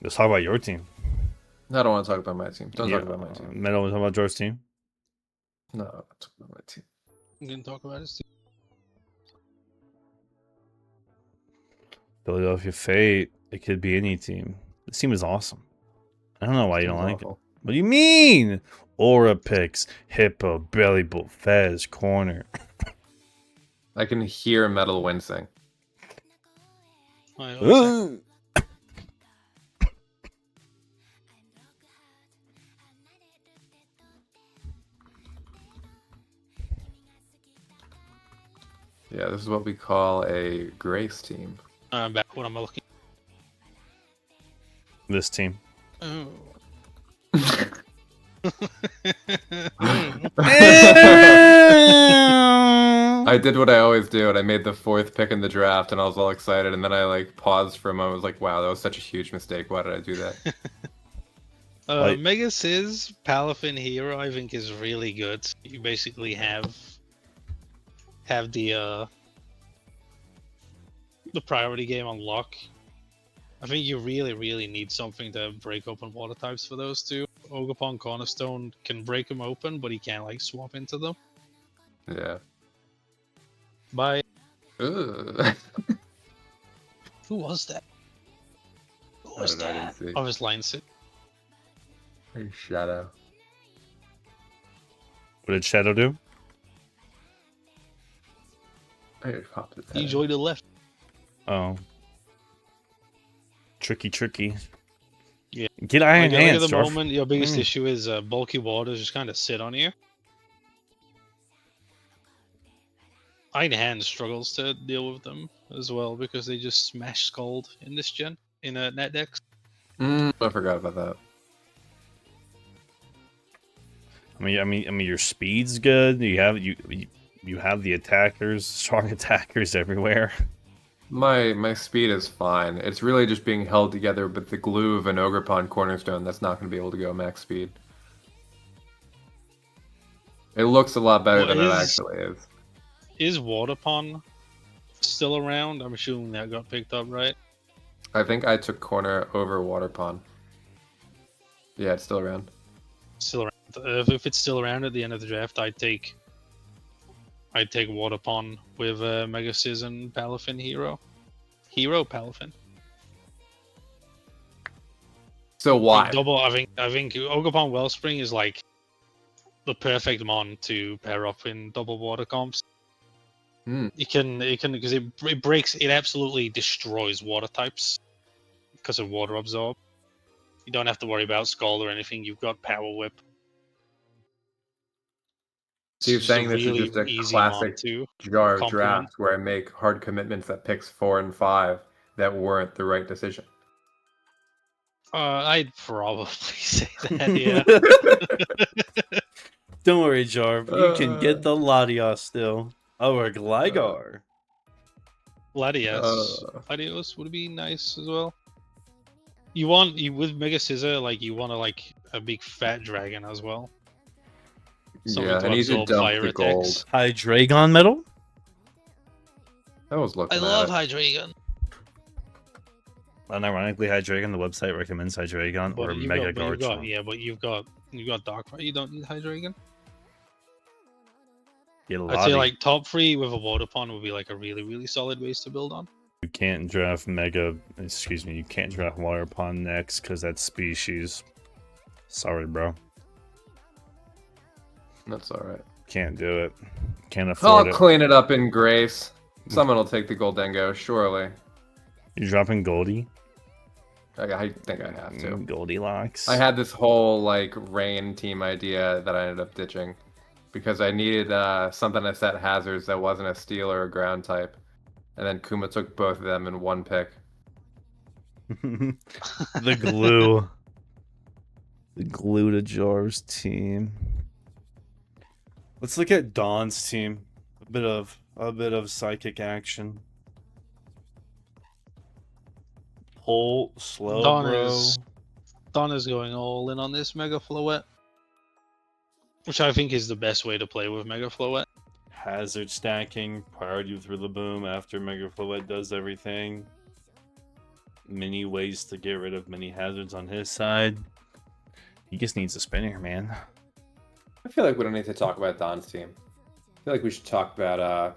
let's talk about your team. I don't want to talk about my team. Don't Yeah, talk about my team. Metal, want to talk about Joe's team? No, don't talk about my team. I'm gonna talk about his team. Philadelphia Fate. It could be any team. This team is awesome. I don't know why you don't like it. Awful. What do you mean? Aura picks, Hippo, Bellybolt, Fez, Corner. I can hear Metal wincing. I always say- Yeah, this is what we call a Grace team. I'm back. What am I looking? This team. Oh. I did what I always do, and I made the 4th pick in the draft, and I was all excited, and then I like paused for a moment. I was like, "Wow, that was such a huge mistake. Why did I do that?" Like- Mega Sizz Palafin Hero, I think, is really good. You basically have the priority game on lock. I think you really need something to break open water types for those two. Orgerpon Cornerstone can break them open, but he can't like swap into them. Yeah. By Ugh. who was that? Who I was don't know, I that? didn't see. Oh, his line sit. Hey, Shadow. What did Shadow do? I popped its He head. joined the left. Oh. Tricky. Yeah. Get Iron Like, Hands, at the Jarv. moment, your biggest Mm. issue is bulky waters just kind of sit on you. Iron Hand struggles to deal with them as well because they just smash Scald in this gen in a net decks. I forgot about that. I mean, your speed's good. You have the attackers, strong attackers everywhere. My speed is fine. It's really just being held together with the glue of an Orgerpon Cornerstone that's not going to be able to go max speed. It looks a lot better Well, than it actually is. Is Waterpon still around? I'm assuming that got picked up, right? I think I took Corner over Waterpon. Yeah, it's still around. Still around. If it's still around at the end of the draft, I'd take Waterpon with Mega Sizz and Palafin Hero. Hero Palafin. So why? Double. I think Orgerpon Wellspring is like the perfect mon to pair up in double water comps. It can because it breaks. It absolutely destroys water types because of water absorb. You don't have to worry about Scald or anything. You've got Power Whip. So you're It's just a saying this really is just a easy mon classic to jar of complement. drafts where I make hard commitments at picks 4 and 5 that weren't the right decision. I'd probably say that, yeah. Don't worry, Jarv. You can get the Latios still. Oh, or Gligar. Latios would be nice as well. You with Mega Scissor, like you want a big fat dragon as well. Something Yeah, to I need to absorb dump fire the gold. attacks. Hydreigon Metal? I was looking I at love it. Hydreigon. Unironically, Hydreigon, the website recommends Hydreigon or Mega Garchomp. But you've got Darkrai. You don't need Hydreigon. Get a I'd say lobby. like top 3 with a Waterpon would be like a really, really solid base to build on. You can't draft Mega. Excuse me. You can't draft Waterpon next because that's species. Sorry, bro. That's all right. Can't do it. Can't I'll afford it. clean it up in grace. Someone will take the Goldengo, surely. You dropping Goldie? I think I have to. Goldilocks. I had this whole like rain team idea that I ended up ditching because I needed something to set hazards that wasn't a steel or a ground type, and then Kuma took both of them in one pick. The glue. The glue to Jar's team. Let's look at Dawn's team. A bit of psychic action. Pull slow, Dawn is going all in on this Mega Floette, which I think is the best way to play with Mega Floette. Hazard stacking, priority through the boom after Mega Floette does everything. Many ways to get rid of many hazards on his side. He just needs a spinner, man. I feel like we don't need to talk about Don's team. I feel like we should talk about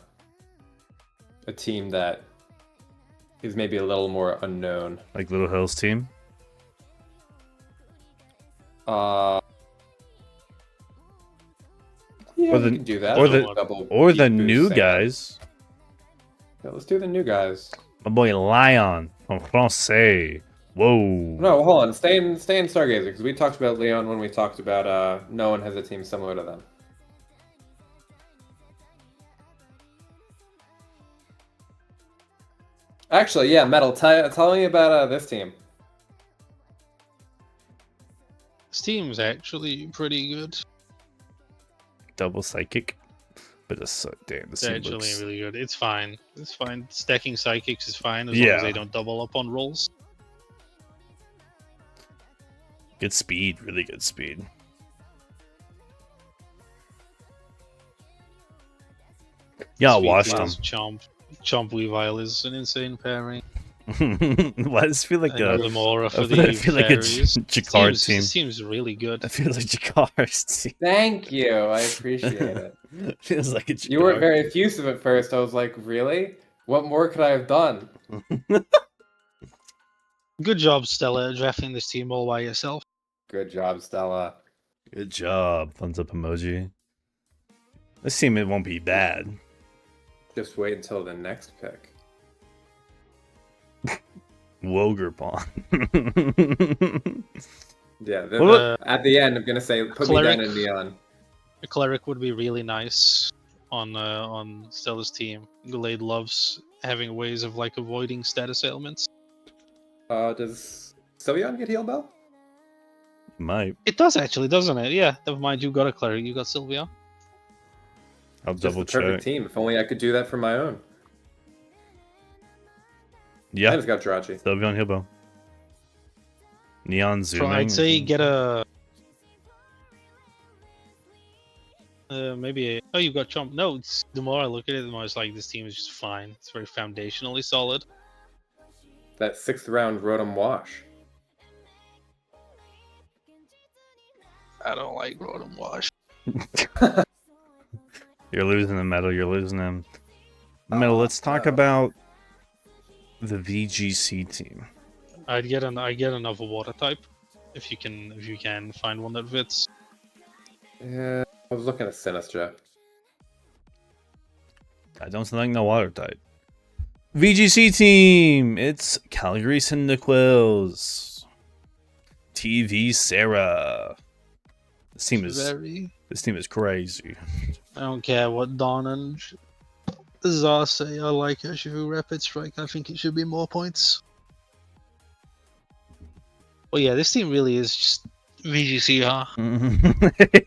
a team that is maybe a little more unknown. Like Little Hill's team. Yeah, Or the- we can do that. or the- Double Or the beat boost new Sam. guys. Yeah, let's do the new guys. My boy Lion from Francais. Whoa. No, hold on. Stay in Stargazer because we talked about Leon when we talked about no one has a team similar to them. Actually, yeah, Metal. Tell me about this team. This team's actually pretty good. Double psychic. But it's so damn. This It's team actually looks... really good. It's fine. It's fine. Stacking psychics is fine as Yeah. long as they don't double up on rolls. Good speed. Really good speed. Yeah, I watched them. Chomp Weavile is an insane pairing. Why does it feel like And a... Lamora for I the feel like a fairies. Jakar team. Seems really good. I feel like Jakar's team. Thank you. I appreciate it. Feels like a Jakar. You were very effusive at first. I was like, really? What more could I have done? Good job, Stella, drafting this team all by yourself. Good job, Stella. Good job. Thumbs up emoji. This team, it won't be bad. Just wait until the next pick. Wogerpon. Yeah, What at the end, I'm gonna say, put me Cleric. down in neon. A cleric would be really nice on Stella's team. Glade loves having ways of like avoiding status ailments. Does Sylveon get heal bell? Might. It does actually, doesn't it? Yeah. Never mind, you got a cleric, you got Sylvia. I'll Just double the perfect check. team. If only I could do that for my own. Yeah. I just got Jirachi. Sylveon Hillbo. Neon So zooming. I'd say get a maybe a, oh, you got Chomp. No, it's, the more I look at it, the more it's like this team is just fine. It's very foundationally solid. That 6th round Rotom Wash. I don't like Rotom Wash. You're losing the metal. You're losing them. Metal. Let's talk about the VGC team. I'd get another water type if you can find one that fits. Yeah, I was looking at Sinistra. I don't like no water type. VGC team. It's Calgary Cyndaquils. TV Sarah. This team is crazy. I don't care what Don and Zar say. I like Urshifu Rapid Strike. I think it should be more points. Well, yeah, this team really is just VGC, huh?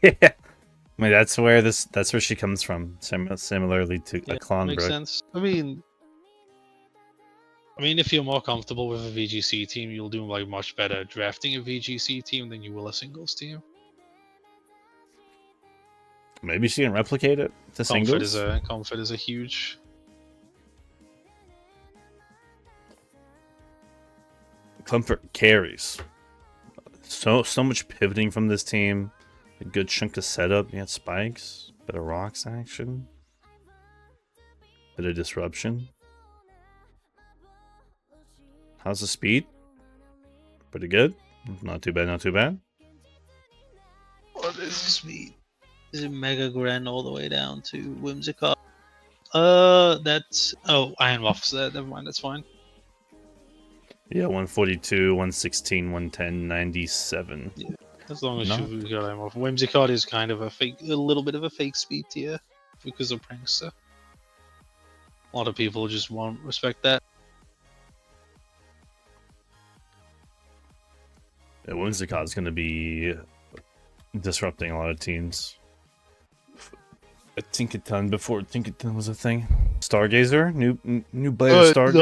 Yeah. I mean, that's where she comes from. Similarly to a Makes Clonbrook. sense. I mean, if you're more comfortable with a VGC team, you'll do like much better drafting a VGC team than you will a singles team. Maybe she can replicate it to singles. Comfort is a huge. Comfort carries. So much pivoting from this team. A good chunk of setup. You got spikes, Bit of rocks action. Bit of disruption. How's the speed? Pretty good. Not too bad, not too bad. What is speed? Is it Mega Grand all the way down to Whimsicott? That's Iron Waffles. Never mind, that's fine. Yeah, 142, 116, 110, 97. Yeah, as long as No. you've got Iron Waffles. Whimsicott is kind of a little bit of a fake speed tier because of Prankster. A lot of people just won't respect that. Yeah, Whimsicott's going to be disrupting a lot of teams. A Tinkaton before Tinkaton was a thing. Stargazer, new blade of Stargazer.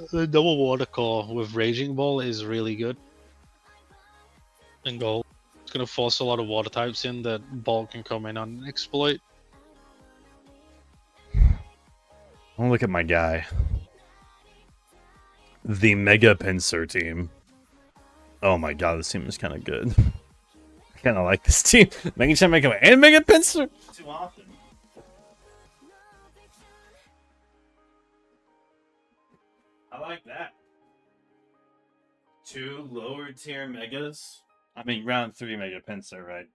The double water core with Raging Ball is really good. And gold. It's gonna force a lot of water types in that Ball can come in and exploit. Oh, look at my guy. The Mega Pinsir team. Oh my god, this team is kind of good. I kind of like this team. Mega Chan, Mega and Mega Pinsir. Too often. I like that. 2 lower tier Megas. I mean, round 3 Mega Pinsir, right?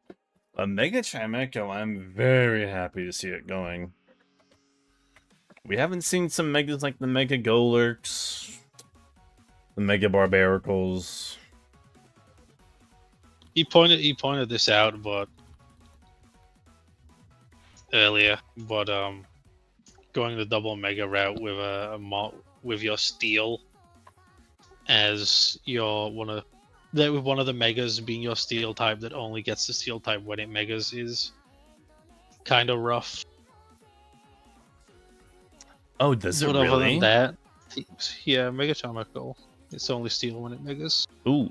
A Mega Chimecho, I'm very happy to see it going. We haven't seen some Megas like the Mega Golurks, the Mega Barbaricles. He pointed this out, but earlier, but going the double Mega route with with your Steel as your one of the Megas being your Steel type that only gets the Steel type when it Megas is kind of rough. Oh, does it But really? other than that, yeah, Mega Charmacle. It's only Steel when it Megas. Ooh.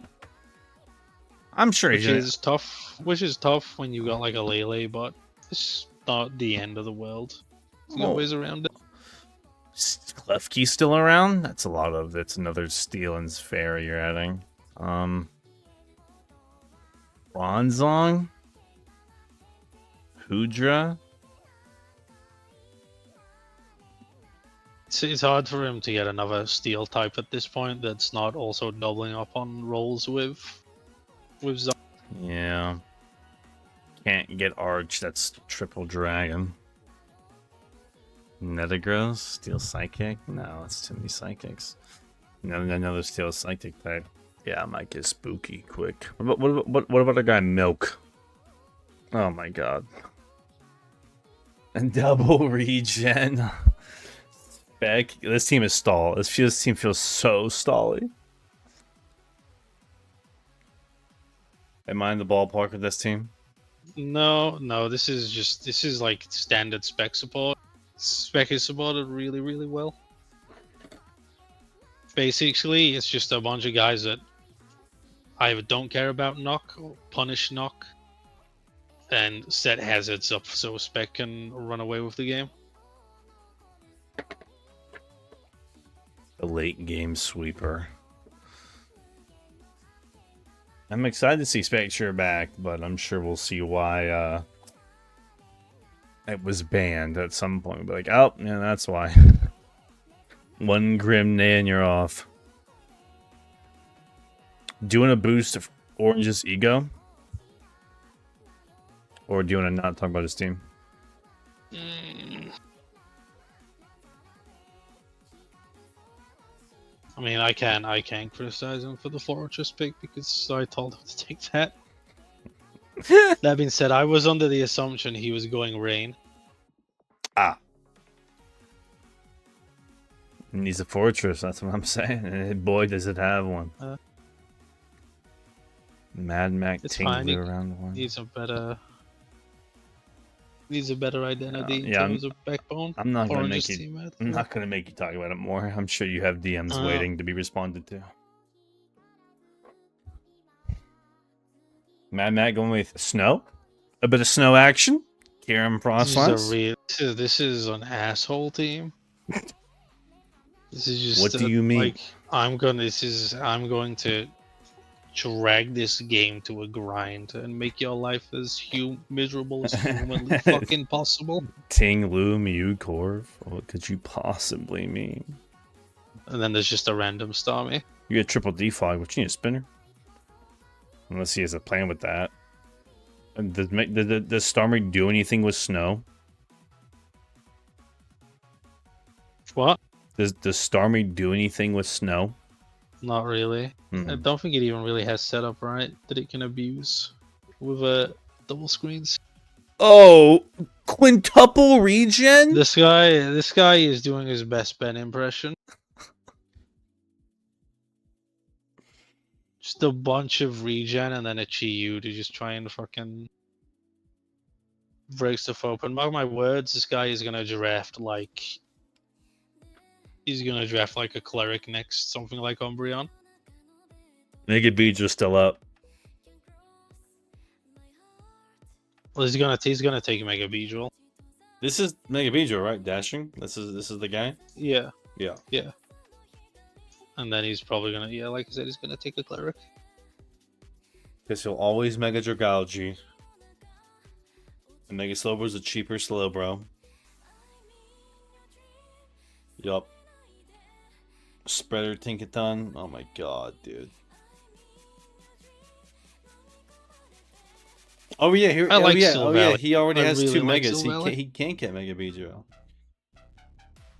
I'm sure Which he's is tough when you got like a Lele, but it's not the end of the world. There's no ways around it. Klefki's still around? That's a lot of it's another Steel and Fairy you're adding. Bronzong? Hoodra? It's hard for him to get another Steel type at this point that's not also doubling up on rolls with Zon. Yeah. Can't get Arch, that's triple dragon. Netagross? Steel Psychic? No, it's too many psychics. No, another Steel Psychic type. Yeah, I might get spooky quick. What about a guy Milk? Oh my god. And double regen. Spec. This team is stall. This team feels so stally. Am I in the ballpark of this team? No, this is like standard spec support. Spec is supported really, really well. Basically, it's just a bunch of guys that either don't care about knock or punish knock and set hazards up so spec can run away with the game. A late game sweeper. I'm excited to see Spectre back, but I'm sure we'll see why it was banned at some point. We'll be like, oh, yeah, that's why. One Grim Nay and you're off. Doing a boost of Orange's ego? Or do you want to not talk about his team? I mean, I can criticize him for the Fortress pick because I told him to take that. That being said, I was under the assumption he was going Rain. Ah. It needs a fortress, that's what I'm saying. And boy, does it have one. Mad Mac Tingler around one. Needs a better identity in terms of backbone. I'm not gonna make you talk about it more. I'm sure you have DMs waiting to be responded to. Mad Mac going with snow, a bit of snow action. Kieran Frostlands. This is an asshole team. This is just. What do you mean? Like I'm going to drag this game to a grind and make your life as miserable as humanly fucking possible. Ting Lu Mew Corv? What could you possibly mean? And then there's just a random Starmie. You get triple defog, but you need a spinner. Unless he has a plan with that. And does Starmie do anything with snow? What? Does Starmie do anything with snow? Not really. I don't think it even really has setup right that it can abuse with double screens. Oh, quintuple regen? This guy is doing his best Ben impression. Just a bunch of regen and then a Chi-Yu to just try and fucking break stuff open. Mark my words, this guy is gonna draft like... He's gonna draft like a cleric next, something like Umbreon. Mega Beach is still up. Well, he's gonna take Mega Beedrill. This is Mega Beedrill, right? Dashing? This is the guy? Yeah. Yeah. Yeah. And then he's probably gonna, yeah, like I said, he's gonna take a cleric. Because he'll always Mega Dragalge. And Mega Slowbro's a cheaper Slowbro. Yup. Spreader Tinkaton. Oh my god, dude. Oh yeah, here. I like yeah, Silvally. he already has really 2 like megas. Silvally. He can't get Mega Beedrill.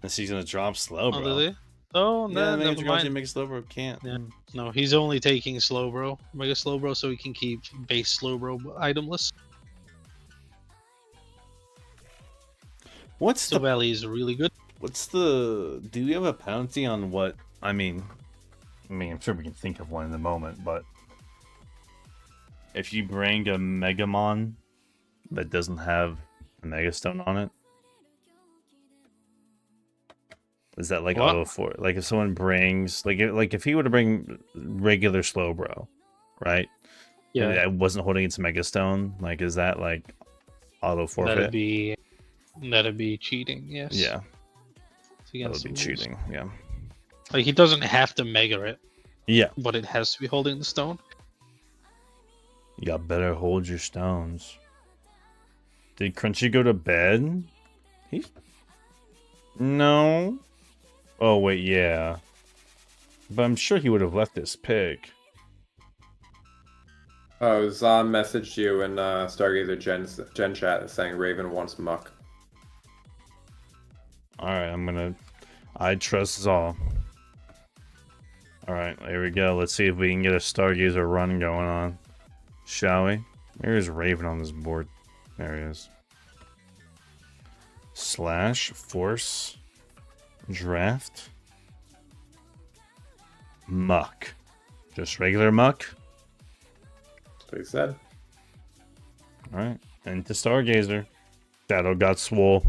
Unless he's gonna drop Slowbro. Oh, does he? Oh, Yeah, no, Mega never Dragalge mind. and Mega Slowbro can't. Yeah. No, he's only taking Slowbro, Mega Slowbro, so he can keep base Slowbro itemless. What's the Silvally is really good. do we have a penalty on what I mean, I'm sure we can think of one in the moment, but if you bring a Megamon that doesn't have a Megastone on it, is that like What? auto for like if someone brings like if he were to bring regular Slowbro, right? Yeah, And I wasn't holding its Megastone, like is that like auto forfeit? that'd be cheating. Yes. Yeah, It's that against would be the rules. cheating. Yeah. Like he doesn't have to mega it, Yeah. but it has to be holding the stone. You got better hold your stones. Did Crunchy go to bed? No. Oh wait, yeah. But I'm sure he would have left this pick. Oh, Zon messaged you in Stargazer Gen chat saying Raven wants Muck. Alright, I trust Zal. Alright, here we go. Let's see if we can get a Stargazer run going on. Shall we? There's Raven on this board. There he is. Slash, force, draft, muck. Just regular muck. That's what he said. Alright, and to Stargazer. Shadow got swole.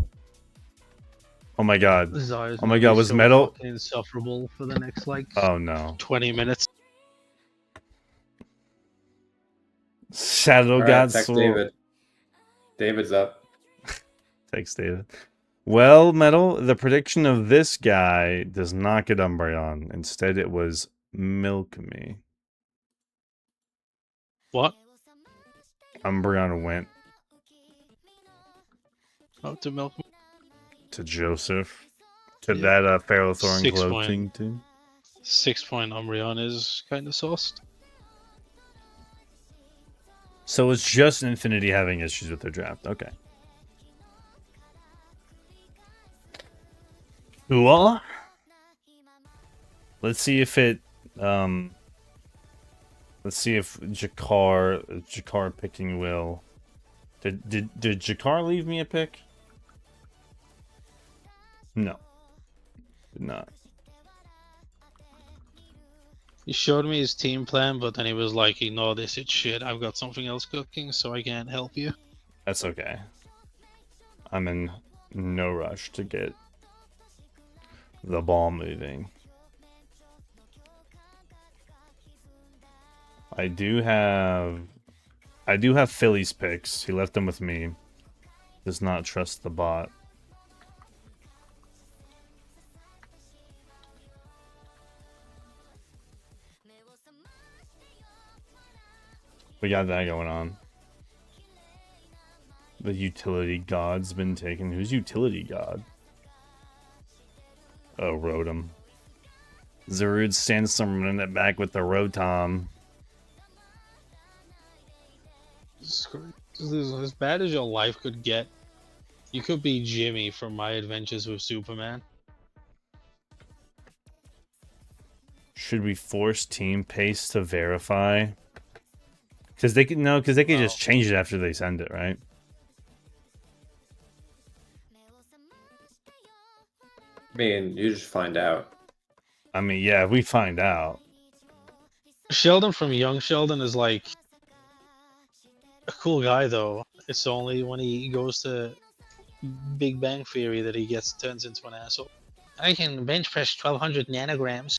Oh my god. Zai's Oh my gonna god, be was so Metal? fucking insufferable for the next like Oh no. 20 minutes. Shadow All right, got text swole. David. David's up. Thanks, David. Well, Metal, the prediction of this guy does not get Umbreon. Instead, it was Milk Me. What? Umbreon went Oh, to milk. to Joseph. To Yeah. that Ferrothorn 6 glow point. thing, too. 6-point Umbreon is kind of sauced. So it's just Infinity having issues with their draft. Okay. Cool. Let's see if it let's see if Jakar picking will. Did Jakar leave me a pick? No. Did not. He showed me his team plan, but then he was like, ignore this, it's shit. I've got something else cooking, so I can't help you. That's okay. I'm in no rush to get the ball moving. I do have Philly's picks. He left them with me. Does not trust the bot. We got that going on. The utility god's been taken. Who's utility god? Oh, Rotom. Zarude Sandstorm running it back with the Rotom. As bad as your life could get, you could be Jimmy from My Adventures with Superman. Should we force team pace to verify? Because they can because they can just change it after they send it, right? I mean, you just find out. I mean, yeah, if we find out. Sheldon from Young Sheldon is like a cool guy, though. It's only when he goes to Big Bang Theory that he turns into an asshole. I can bench press 1200 nanograms.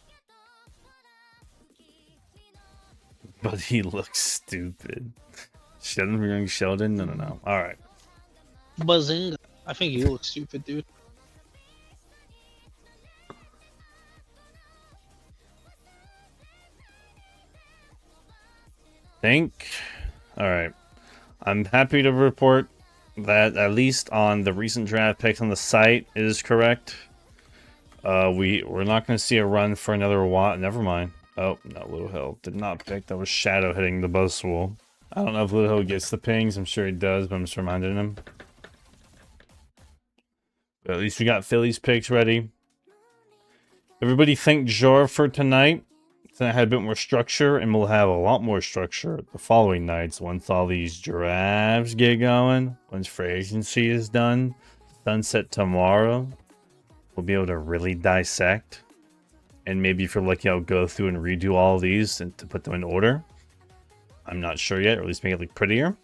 But he looks stupid. Sheldon from Young Sheldon? No. Alright. Bazinga. I think you look stupid, dude. Alright. I'm happy to report that at least on the recent draft picks on the site is correct. We're not going to see a run for another Watt. Never mind. Oh, no, Little Hill did not pick. That was Shadow hitting the Buzzwool. I don't know if Little Hill gets the pings. I'm sure he does, but I'm just reminding him. But at least we got Philly's picks ready. Everybody thank Jor for tonight. Tonight had a bit more structure, and we'll have a lot more structure the following nights once all these drafts get going. Once free agency is done, sunset tomorrow, we'll be able to really dissect. And maybe if you're lucky, I'll go through and redo all these and to put them in order. I'm not sure yet, or at least make it look prettier.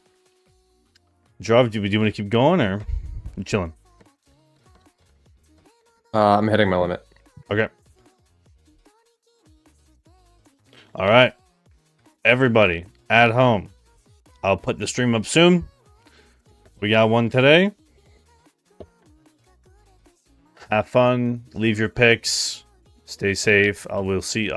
Jarv, do you want to keep going, or you chilling? I'm hitting my limit. Okay. All right. Everybody at home, I'll put the stream up soon. We got one today. Have fun. Leave your picks. Stay safe. I'll see you.